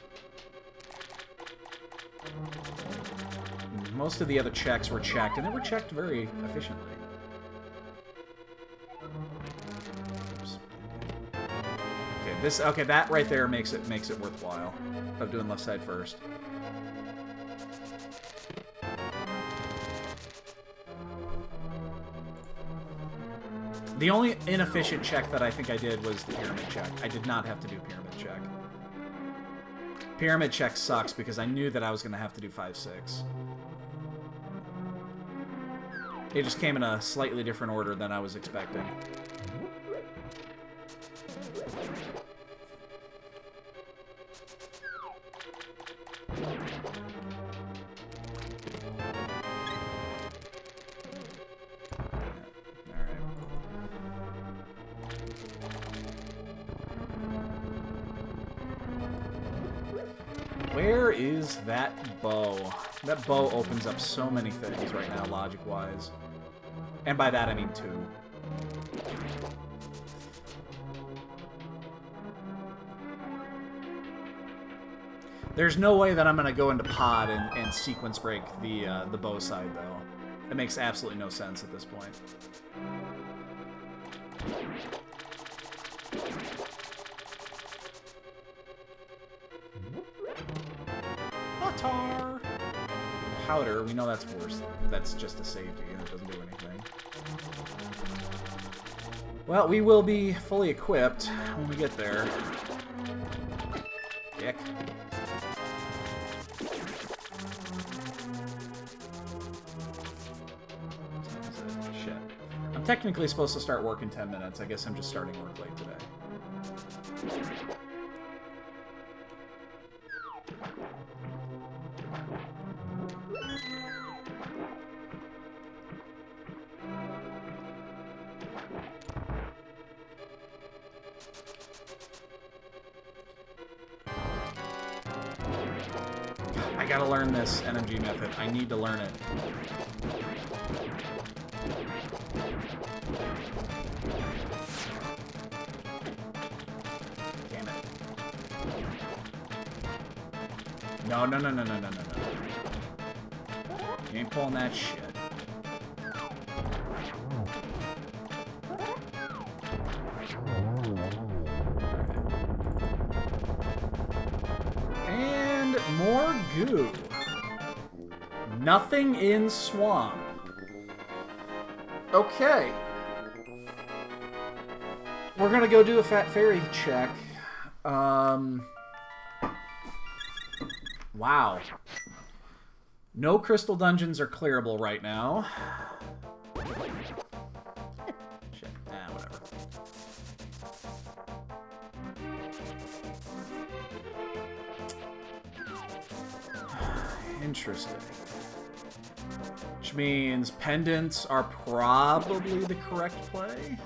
Most of the other checks were checked, and they were checked very efficiently. Okay, that right there makes it worthwhile of doing left side first. The only inefficient check that I think I did was the pyramid check. I did not have to do pyramid check. Pyramid check sucks because I knew that I was going to have to do 5-6. It just came in a slightly different order than I was expecting. Where is that bow? That bow opens up so many things right now, logic-wise. And by that, I mean two. There's no way that I'm going to go into pod and sequence break the bow side, though. It makes absolutely no sense at this point. Butter! Powder, we know that's worse. That's just a safety, and it doesn't do anything. Well, we will be fully equipped when we get there. Dick. Shit. I'm technically supposed to start work in 10 minutes. I guess I'm just starting work late today. I gotta learn this NMG method. I need to learn it. Damn it. No. You ain't pulling that shit. 2. Nothing in swamp. Okay. We're gonna go do a Fat Fairy check. Wow. No crystal dungeons are clearable right now. Shit. Whatever. Interesting. Which means pendants are probably the correct play.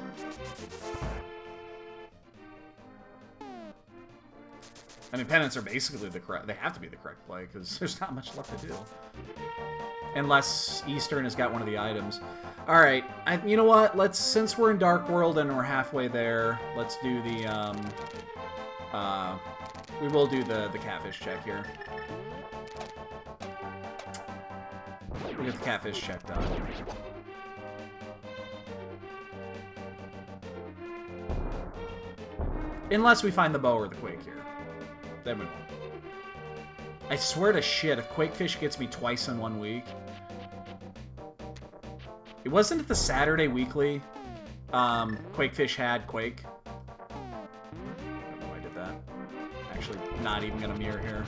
I mean, pendants are basically the correct... They have to be the correct play, because there's not much left to do. Unless Eastern has got one of the items. Alright, you know what? Since we're in Dark World and we're halfway there, let's do the, we will do the catfish check here. We'll get the catfish check done. Unless we find the bow or the quake here. Then we won't. I swear to shit, if Quakefish gets me twice in 1 week... It wasn't it the Saturday weekly Quakefish had Quake? I don't know why I did that. Actually, not even gonna mirror here.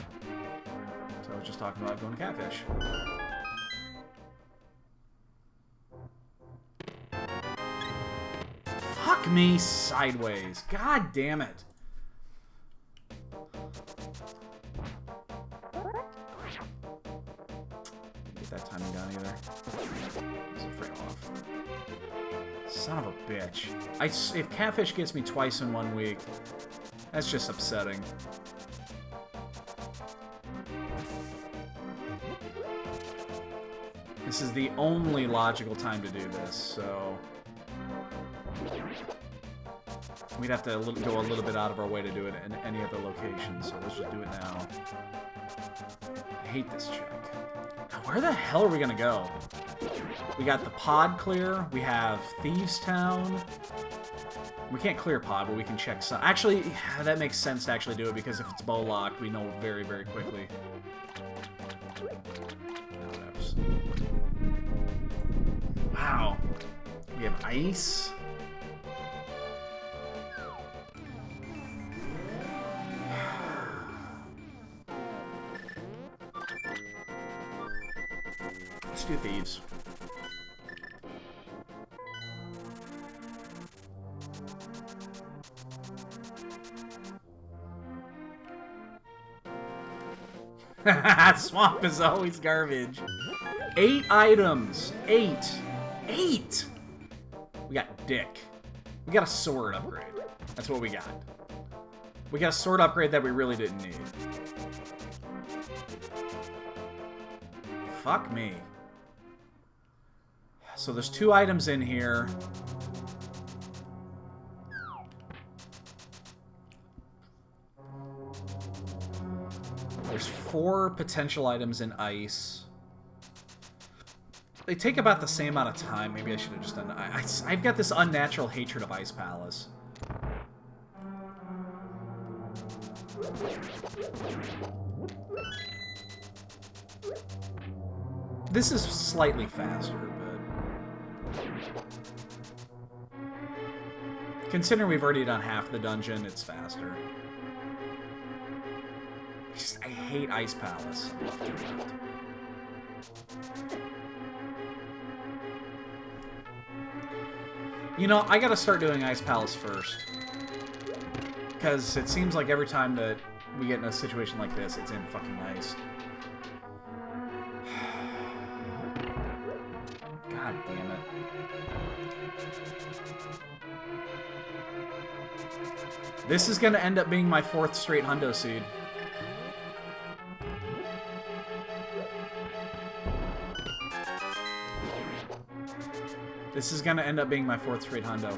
So I was just talking about going to catfish. Fuck me sideways. God damn it. Get that timing down either. It's a frame off. Son of a bitch. If catfish gets me twice in 1 week, that's just upsetting. This is the only logical time to do this, so... We'd have to go a little bit out of our way to do it in any other location, so let's just do it now. I hate this check. Now, where the hell are we gonna go? We got the pod clear, we have Thieves Town. We can't clear pod, but we can check some. Actually, that makes sense to actually do it, because if it's bow locked, we know very, very quickly. Wow. We have ice. Let's do Thieves. Swamp is always garbage. 8 items. 8. 8! We got Dick. We got a sword upgrade. That's what we got. We got a sword upgrade that we really didn't need. Fuck me. So there's 2 items in here. There's 4 potential items in ice. They take about the same amount of time. Maybe I should have just done... I've got this unnatural hatred of Ice Palace. This is slightly faster, but... Considering we've already done half the dungeon, it's faster. I hate Ice Palace. You know, I gotta start doing Ice Palace first. Because it seems like every time that we get in a situation like this, it's in fucking ice. God damn it. This is gonna end up being my 4th straight hundo seed. This is gonna end up being my 4th straight hundo.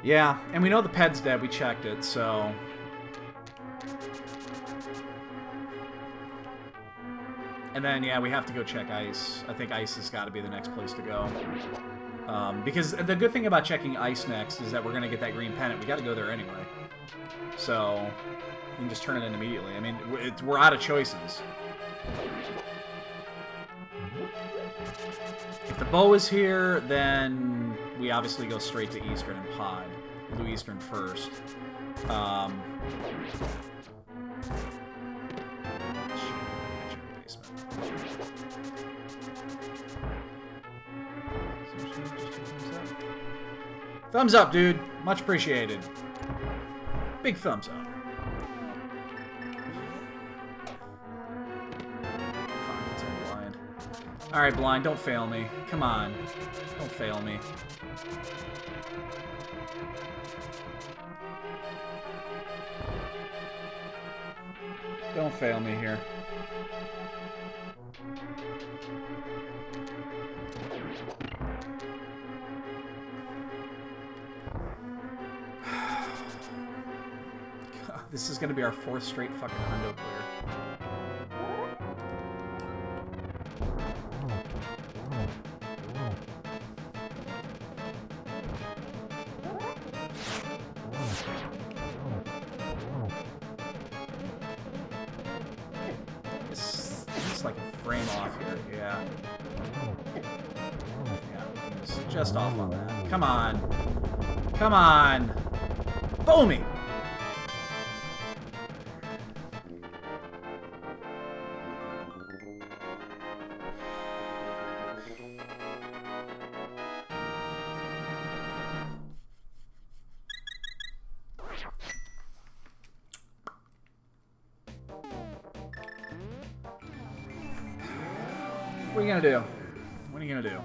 Yeah, and we know the ped's dead. We checked it, so... And then, yeah, we have to go check ice. I think ice has got to be the next place to go. Because the good thing about checking ice next is that we're going to get that green pennant. We got to go there anyway. So, we can just turn it in immediately. I mean, we're out of choices. If the bow is here, then we obviously go straight to Eastern and Pod. We'll do Eastern first. Thumbs up, dude. Much appreciated. Big thumbs up. Blind. Alright, Blind, don't fail me. Come on. Don't fail me. Don't fail me here. This is going to be our 4th straight fucking Rando clear. It's like a frame off here, yeah. Yeah, it's just off on that. Come on. Come on. Booming! What are you gonna do? What are you gonna do?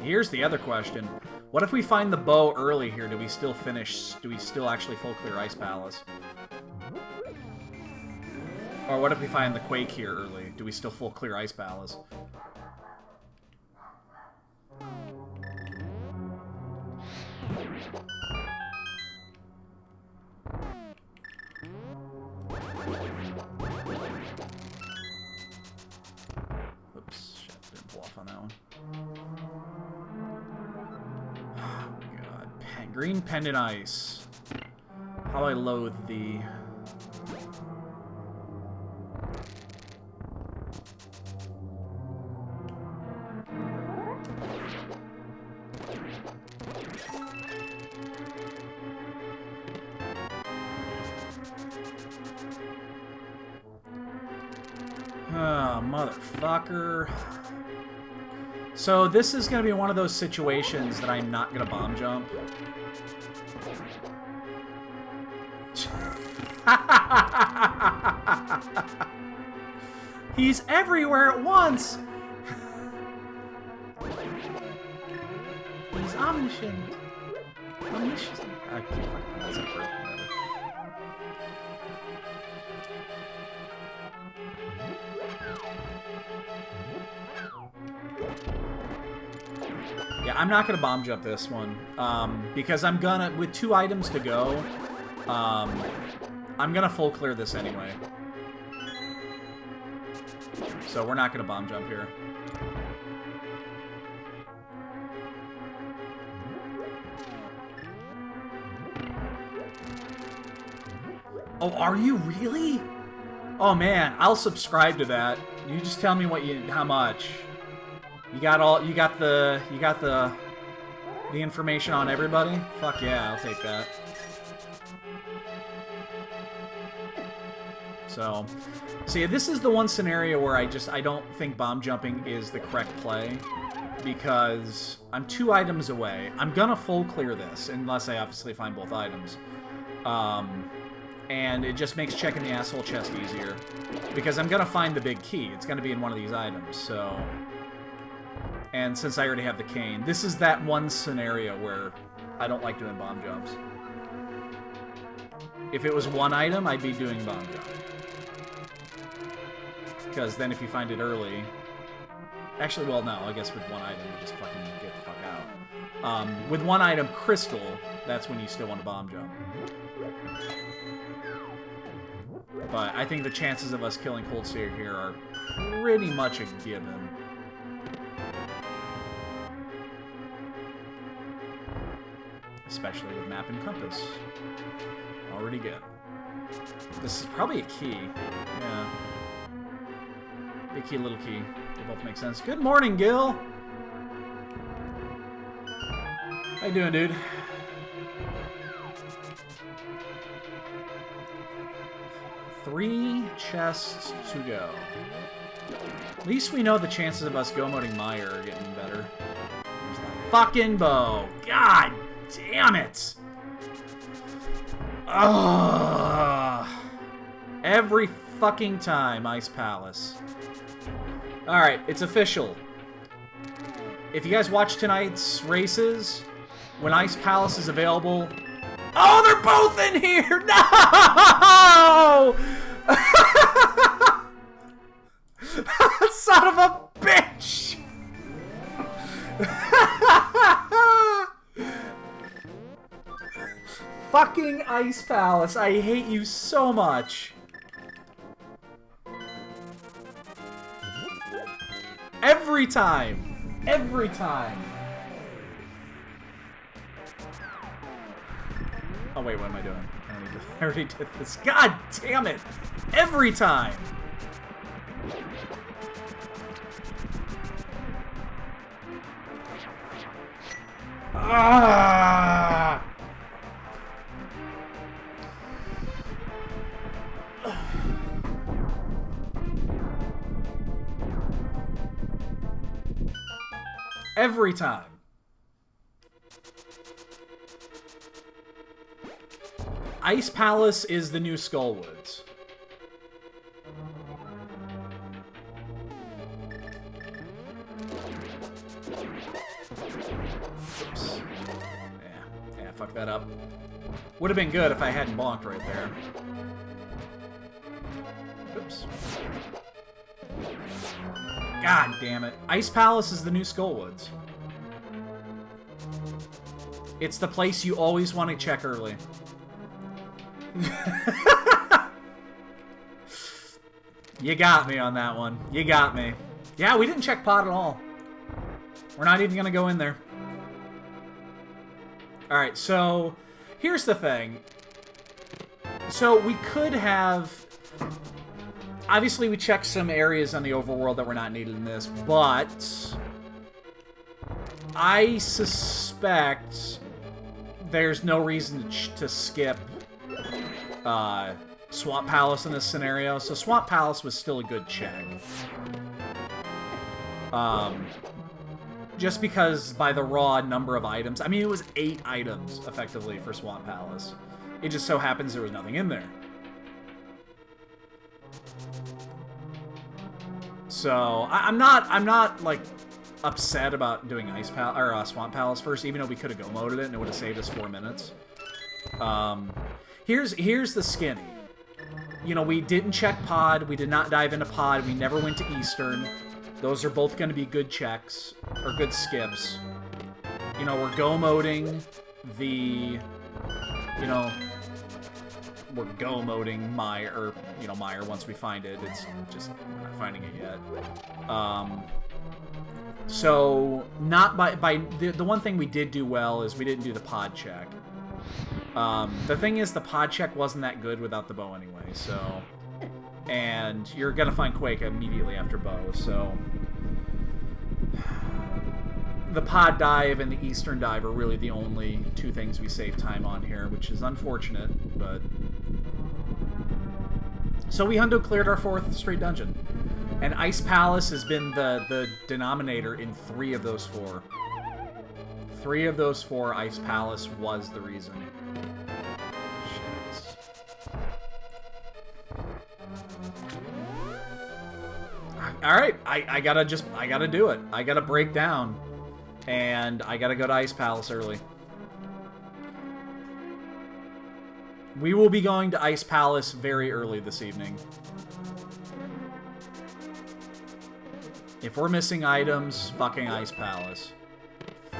Here's the other question. What if we find the bow early here? Do we still finish? Do we still actually full clear Ice Palace? Or what if we find the Quake here early? Do we still full clear Ice Palace? Oops, shit, didn't pull off on that one. Oh my god. Green Pendant Ice. How I loathe thee. Oh, motherfucker. So this is going to be one of those situations that I'm not going to bomb jump. He's everywhere at once! He's omniscient. Omniscient. I can't fucking pronounce that word. Yeah, I'm not gonna bomb jump this one because I'm gonna, with 2 items to go, I'm gonna full clear this anyway. So we're not gonna bomb jump here. Oh, are you really? Oh man, I'll subscribe to that. You just tell me how much. You got the information on everybody? Fuck yeah, I'll take that. So, see, this is the one scenario where I don't think bomb jumping is the correct play because I'm 2 items away. I'm gonna full clear this unless I obviously find both items. And it just makes checking the asshole chest easier because I'm gonna find the big key. It's gonna be in one of these items, so. And since I already have the cane, this is that one scenario where I don't like doing bomb jumps. If it was 1 item, I'd be doing bomb jump. Because then if you find it early, Actually, well, no. I guess with one item, you just fucking get the fuck out. With one item, Crystal, that's when you still want to bomb jump. But I think the chances of us killing Cold Stare here are pretty much a given. Especially with map and compass. Already good. This is probably a key. Yeah. Big key, little key. They both make sense. Good morning, Gil! How you doing, dude? Three chests to go. At least we know the chances of us go-moding Meyer are getting better. There's that fucking bow. God damn it! Ugh. Every fucking time, Ice Palace. Alright, it's official. If you guys watch tonight's races, when Ice Palace is available... Oh, they're both in here! No! Son of a bitch! Fucking Ice Palace, I hate you so much. Every time! Every time! Oh wait, what am I doing? I already did this. God damn it! Every time! Ah! Every time. Ice Palace is the new Skullwoods. Oops. Yeah, fuck that up. Would have been good if I hadn't bonked right there. Oops. God damn it. Ice Palace is the new Skullwoods. It's the place you always want to check early. You got me on that one. You got me. Yeah, we didn't check pot at all. We're not even gonna go in there. Alright, so here's the thing. So we could have... Obviously, we checked some areas on the overworld that were not needed in this, but I suspect there's no reason to skip Swamp Palace in this scenario. So Swamp Palace was still a good check. Just because by the raw number of items, I mean, it was 8 items, effectively, for Swamp Palace. It just so happens there was nothing in there. So I'm not like upset about doing Ice Palace or Swamp Palace first, even though we could have go-moded it and it would have saved us 4 minutes. Here's the skinny. You know, we didn't check pod, we did not dive into pod, we never went to Eastern. Those are both going to be good checks or good skips. You know, we're go-moding the, you know, we're go-moding Meyer, or, you know, Meyer once we find it. It's just, we're not finding it yet. So, not by the one thing we did do well is we didn't do the pod check. The thing is, the pod check wasn't that good without the bow anyway, so... And you're gonna find Quake immediately after bow, so... The pod dive and the Eastern dive are really the only 2 things we save time on here, which is unfortunate, but... So we hundo cleared our 4th straight dungeon. And Ice Palace has been the denominator in 3 of those 4. 3 of those 4, Ice Palace was the reason. Shit. Alright, I gotta do it. I gotta break down. And I gotta go to Ice Palace early. We will be going to Ice Palace very early this evening. If we're missing items, fucking Ice Palace.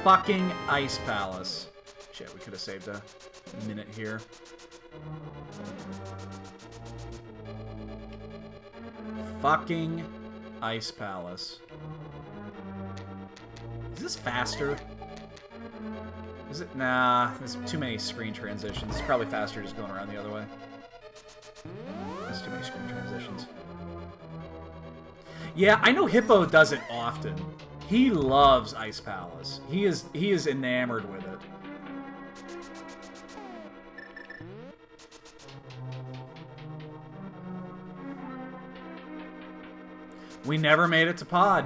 Fucking Ice Palace. Shit, we could have saved a minute here. Fucking Ice Palace. Is this faster? Is it? Nah, there's too many screen transitions. It's probably faster just going around the other way. There's too many screen transitions. Yeah, I know Hippo does it often. He loves Ice Palace. He is enamored with it. We never made it to Pod.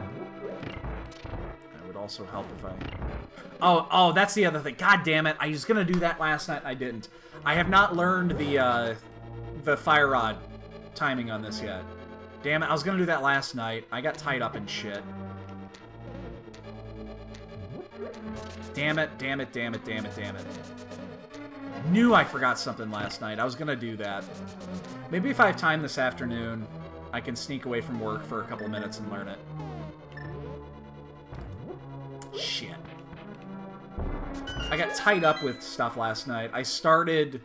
That would also help if I... Oh, that's the other thing. God damn it. I was going to do that last night and I didn't. I have not learned the fire rod timing on this yet. Damn it, I was going to do that last night. I got tied up in shit. Damn it, damn it, damn it, damn it, damn it. I knew I forgot something last night. I was going to do that. Maybe if I have time this afternoon, I can sneak away from work for a couple of minutes and learn it. Shit. I got tied up with stuff last night. I started...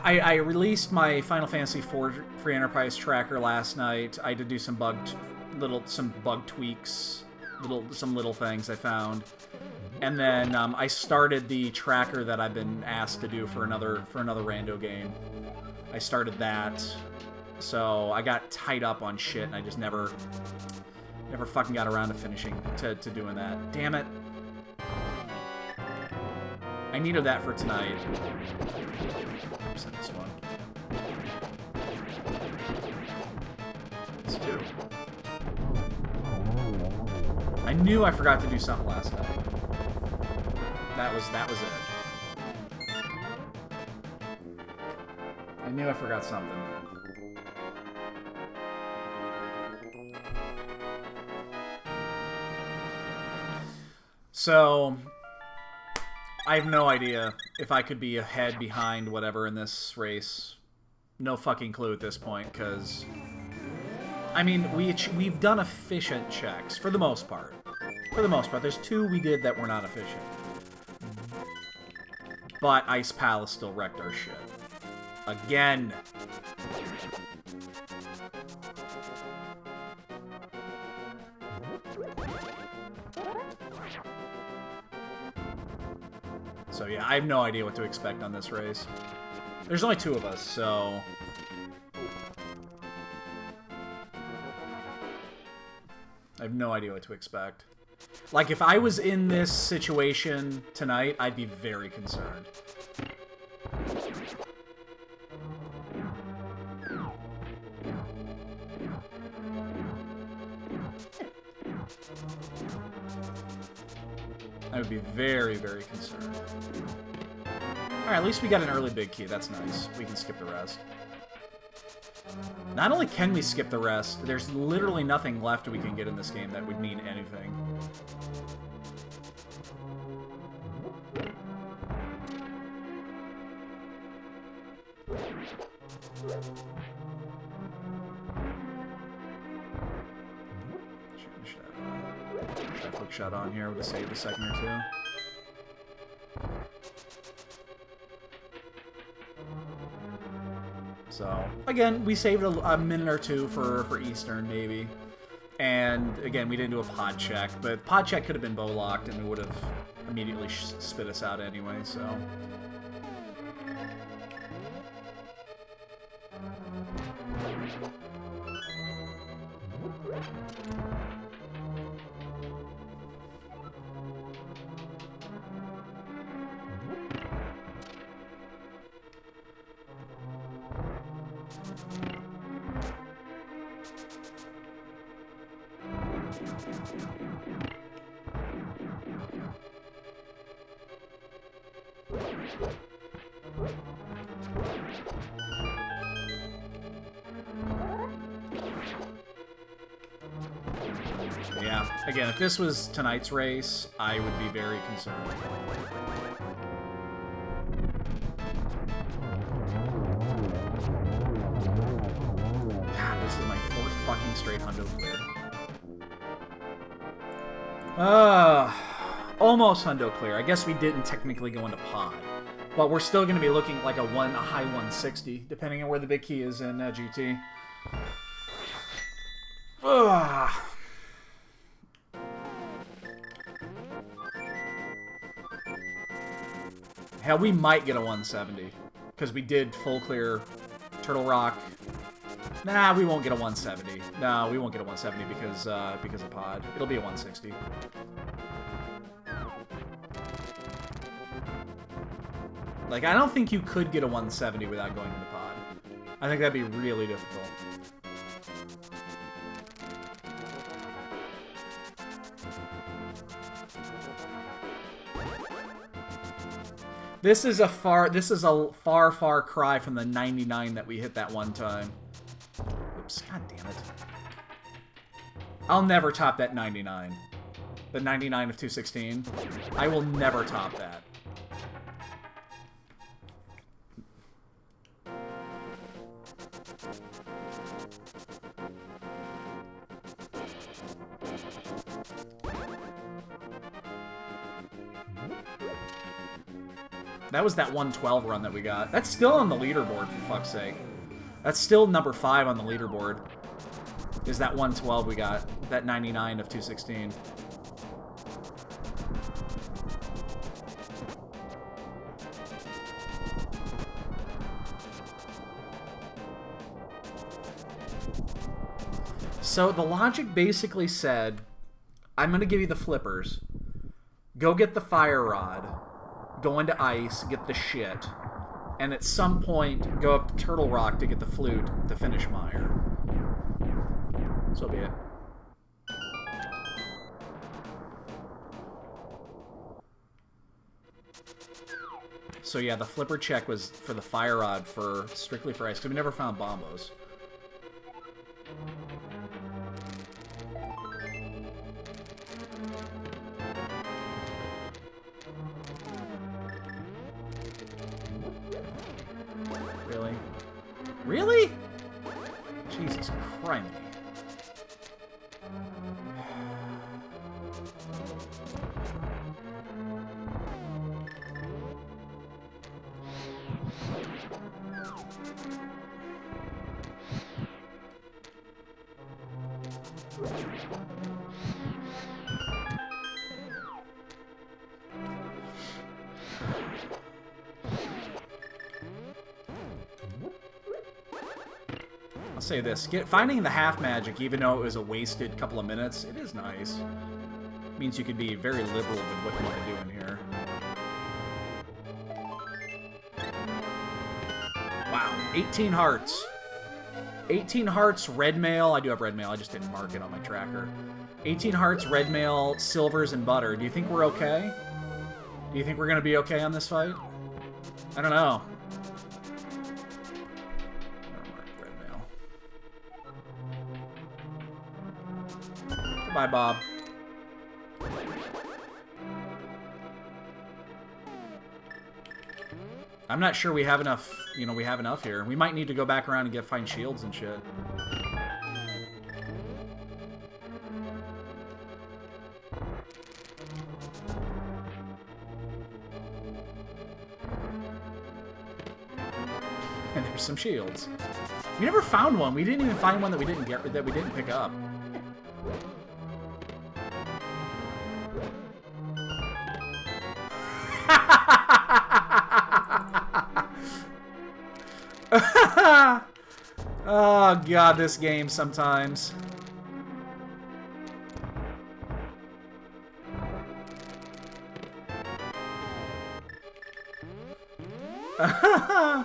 I released my Final Fantasy IV Free Enterprise tracker last night. I had to do some bug tweaks, some little things I found, and then I started the tracker that I've been asked to do for another rando game. I started that, so I got tied up on shit, and I just never fucking got around to finishing to doing that. Damn it! I needed that for tonight. Oops, this one. This too. I knew I forgot to do something last night. That was it. I knew I forgot something. So... I have no idea if I could be ahead, behind, whatever in this race. No fucking clue at this point, because... I mean, we've done efficient checks, for the most part. For the most part. There's two we did that were not efficient. But Ice Palace still wrecked our shit. Again! So yeah, I have no idea what to expect on this race. There's only two of us, so... I have no idea what to expect. Like, if I was in this situation tonight, I'd be very concerned. I would be very, very concerned. Alright, at least we got an early big key. That's nice. We can skip the rest. Not only can we skip the rest, there's literally nothing left we can get in this game that would mean anything. Should I quick shot on here? Would have saved a second or two. So, again, we saved a minute or two for Eastern, maybe. And, again, we didn't do a pod check, but pod check could have been bow-locked, and it would have immediately spit us out anyway, so... Yeah, again, if this was tonight's race, I would be very concerned. God, this is my fourth fucking straight hundo clear. Uh, almost hundo clear. I guess we didn't technically go into pod. But we're still going to be looking like a high 160, depending on where the big key is in GT. Hell, we might get a 170. Because we did full clear Turtle Rock. Nah, we won't get a 170. No, we won't get a 170 because of pod. It'll be a 160. Like, I don't think you could get a 170 without going into pod. I think that'd be really difficult. This is a far cry from the 99 that we hit that one time. Oops, god damn it. I'll never top that 99. The 99 of 216. I will never top that. That was that 112 run that we got. That's still on the leaderboard, for fuck's sake. That's still number 5 on the leaderboard. Is that 112 we got. That 99 of 216. So the logic basically said, I'm going to give you the flippers. Go get the fire rod. Go into ice, get the shit, and at some point go up to Turtle Rock to get the flute to finish Meyer. So be it. So yeah, the flipper check was for the fire rod strictly for ice, because we never found bombos. Really? Jesus Christ. I'll say this, finding the half magic, even though it was a wasted couple of minutes, it is nice. It means you could be very liberal with what you want to do in here. Wow, 18 hearts. 18 hearts, red mail. I do have red mail, I just didn't mark it on my tracker. 18 hearts, red mail, silvers, and butter. Do you think we're okay? Do you think we're going to be okay on this fight? I don't know. Goodbye, Bob. I'm not sure we have enough, we have enough here. We might need to go back around and find shields and shit. And there's some shields. We never found one. We didn't even find one that we didn't pick up. Oh god, this game sometimes. I'm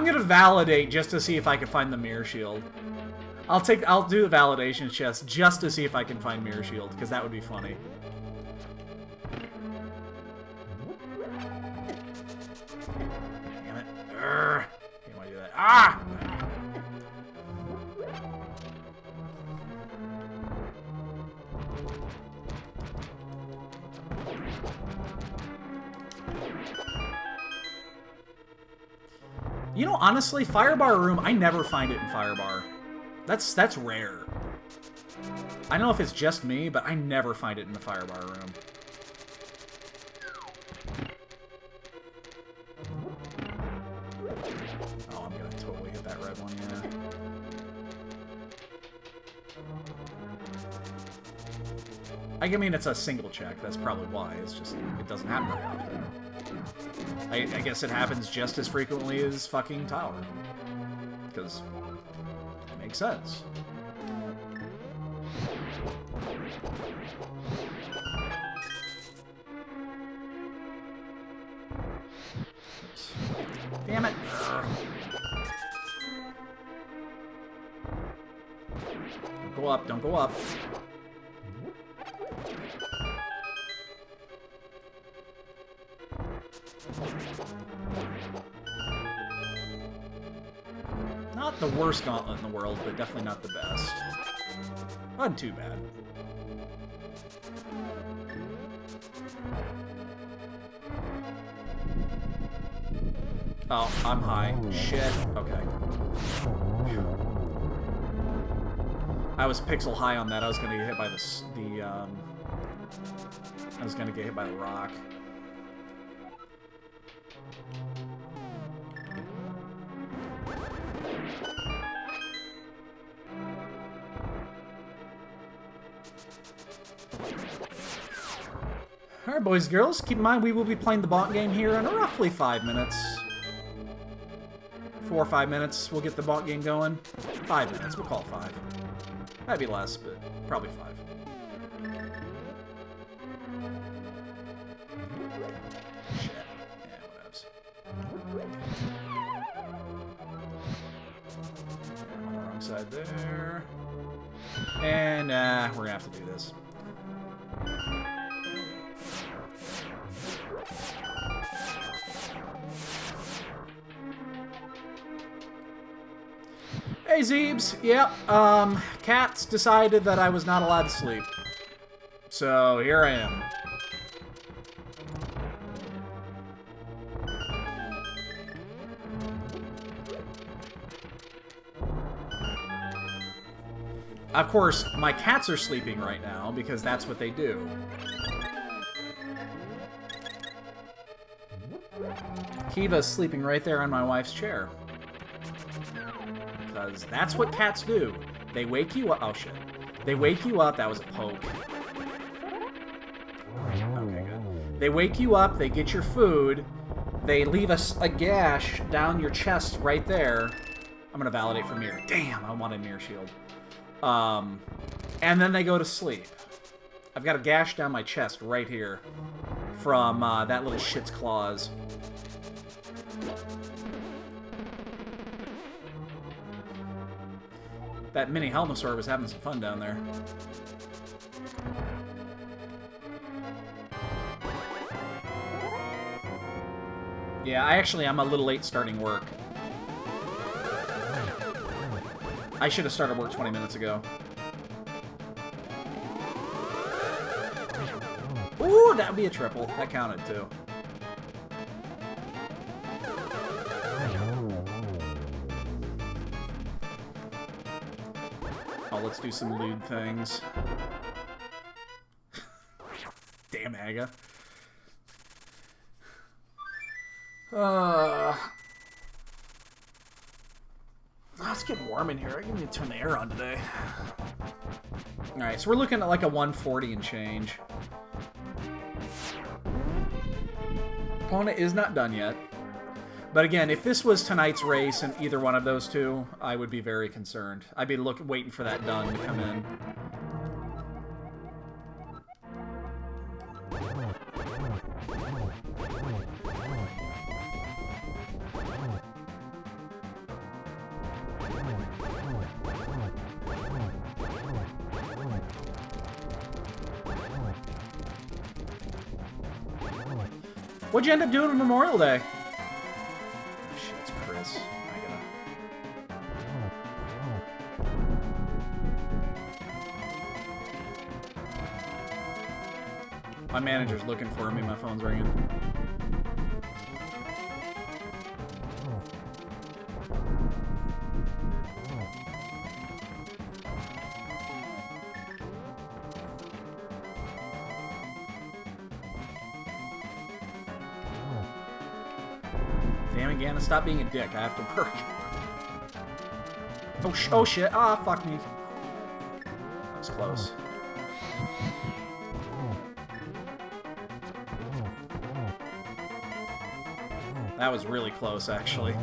gonna validate just to see if I can find the mirror shield. I'll do the validation chest just to see if I can find mirror shield, because that would be funny. Damn it. Urgh. Didn't want to do that. Ah! You know, honestly, Firebar Room, I never find it in Firebar. That's rare. I don't know if it's just me, but I never find it in the firebar room. Oh, I'm gonna totally hit that red one, yeah. I mean, it's a single check. That's probably why. It's just, it doesn't happen very often. I guess it happens just as frequently as fucking Tower. Because it makes sense. Oops. Damn it. Don't go up, don't go up. Not the worst gauntlet in the world, but definitely not the best. Not too bad. Oh, I'm high. Shit. Okay. I was pixel high on that. I was gonna get hit by I was gonna get hit by the rock. Alright, boys and girls, keep in mind we will be playing the bot game here in roughly 5 minutes. 4 or 5 minutes, we'll get the bot game going. 5 minutes, we'll call it 5. That'd be less, but probably 5. Shit. Yeah, whatevs. I'm on the wrong side there. And, we're gonna have to do this. Hey, Zeebs. Yep, Cats decided that I was not allowed to sleep. So, here I am. Of course, my cats are sleeping right now, because that's what they do. Kiva's sleeping right there on my wife's chair. Because that's what cats do. They wake you up. Oh, shit. They wake you up. That was a poke. Okay, good. They wake you up. They get your food. They leave us a gash down your chest right there. I'm going to validate for mirror. Damn, I wanted mirror shield. And then they go to sleep. I've got a gash down my chest right here from that little shit's claws. That mini Helmosaur was having some fun down there. Yeah, I'm a little late starting work. I should have started work 20 minutes ago. Ooh, that'd be a triple. That counted, too. Oh, let's do some lewd things. Damn, Aga. It's getting warm in here. I need to turn the air on today. Alright, so we're looking at like a 140 and change. Opponent is not done yet. But again, if this was tonight's race and either one of those two, I would be very concerned. I'd be waiting for that done to come in. What'd you end up doing on Memorial Day? Shit, it's Chris. My manager's looking for me. My phone's ringing. again, stop being a dick. I have to work. Oh shit. Ah, fuck me. That was close. That was really close, actually.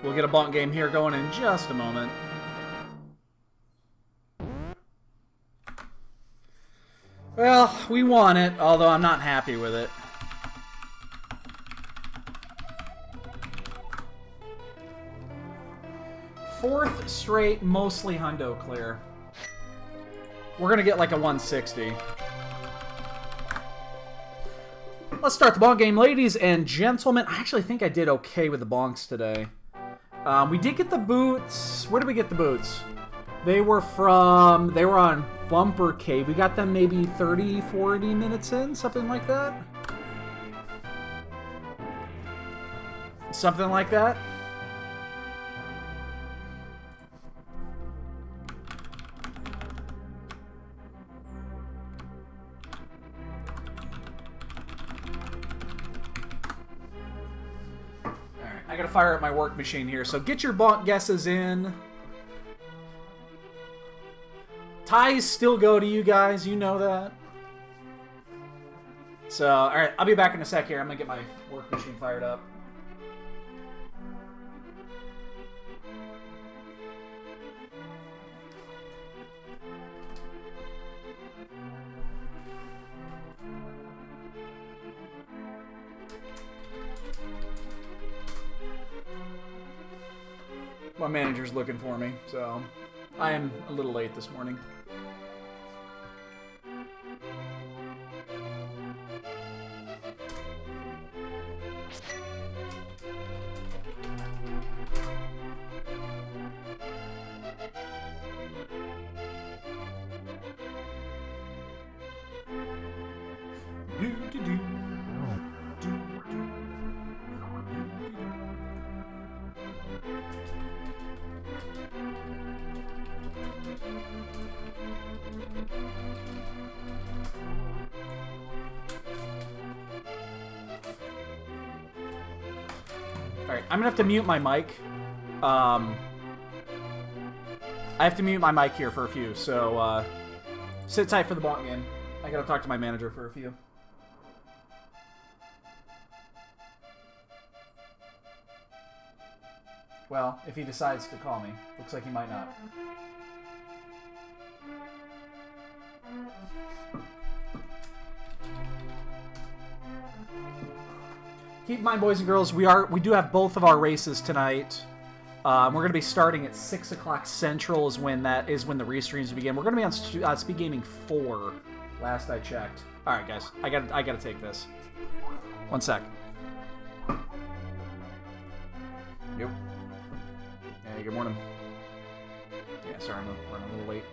We'll get a bonk game here going in just a moment. Well, we won it, although I'm not happy with it. Fourth straight, mostly hundo clear. We're going to get like a 160. Let's start the bonk game, ladies and gentlemen. I actually think I did okay with the bonks today. We did get the boots. Where did we get the boots? They were on Bumper Cave. We got them maybe 30, 40 minutes in, something like that. Something like that. I gotta fire up my work machine here, so get your bonk guesses in. Ties still go to you guys, you know that. So, alright, I'll be back in a sec here. I'm gonna get my work machine fired up. My manager's looking for me, so I am a little late this morning. Alright, I'm gonna have to mute my mic. I have to mute my mic here for a few, so sit tight for the bonk game. I gotta talk to my manager for a few. Well, if he decides to call me. Looks like he might not. Keep in mind, boys and girls, we do have both of our races tonight. We're going to be starting at 6 o'clock Central is when the restreams begin. We're going to be on Speed Gaming 4, last I checked. All right, guys, I got to take this. One sec. Yep. Hey, good morning. Yeah, sorry, I'm running a little late.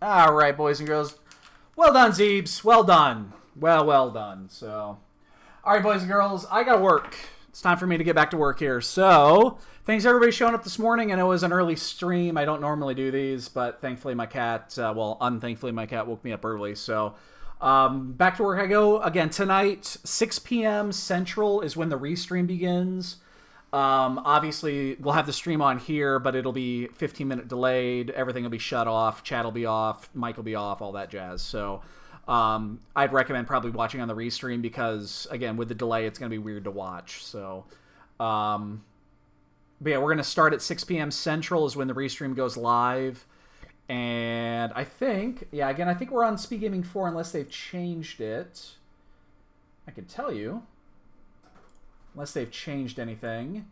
All right, boys and girls. Well done, Zeebs. Well done. Well done. So, all right, boys and girls, I got to work. It's time for me to get back to work here. So, thanks everybody showing up this morning. I know it was an early stream. I don't normally do these, but thankfully my cat, unthankfully my cat woke me up early. So, back to work I go. Again, tonight, 6 p.m. Central is when the restream begins. Obviously, we'll have the stream on here, but it'll be 15-minute delayed. Everything will be shut off. Chat will be off. Mic will be off. All that jazz. So, I'd recommend probably watching on the restream because, again, with the delay, it's going to be weird to watch. So, but yeah, we're going to start at 6 p.m. Central is when the restream goes live. And I think, I think we're on Speed Gaming 4 unless they've changed it. I can tell you. Unless they've changed anything.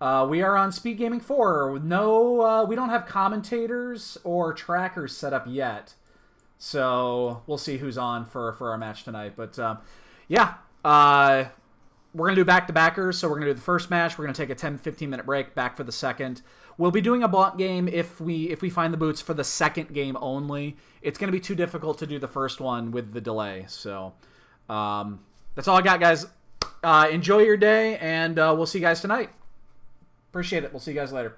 We are on Speed Gaming 4. No, we don't have commentators or trackers set up yet. So we'll see who's on for our match tonight. But we're going to do back-to-backers. So we're going to do the first match. We're going to take a 10-15 minute break, back for the second. We'll be doing a bot game if we find the boots for the second game only. It's going to be too difficult to do the first one with the delay. So that's all I got, guys. Enjoy your day, and we'll see you guys tonight. Appreciate it. We'll see you guys later.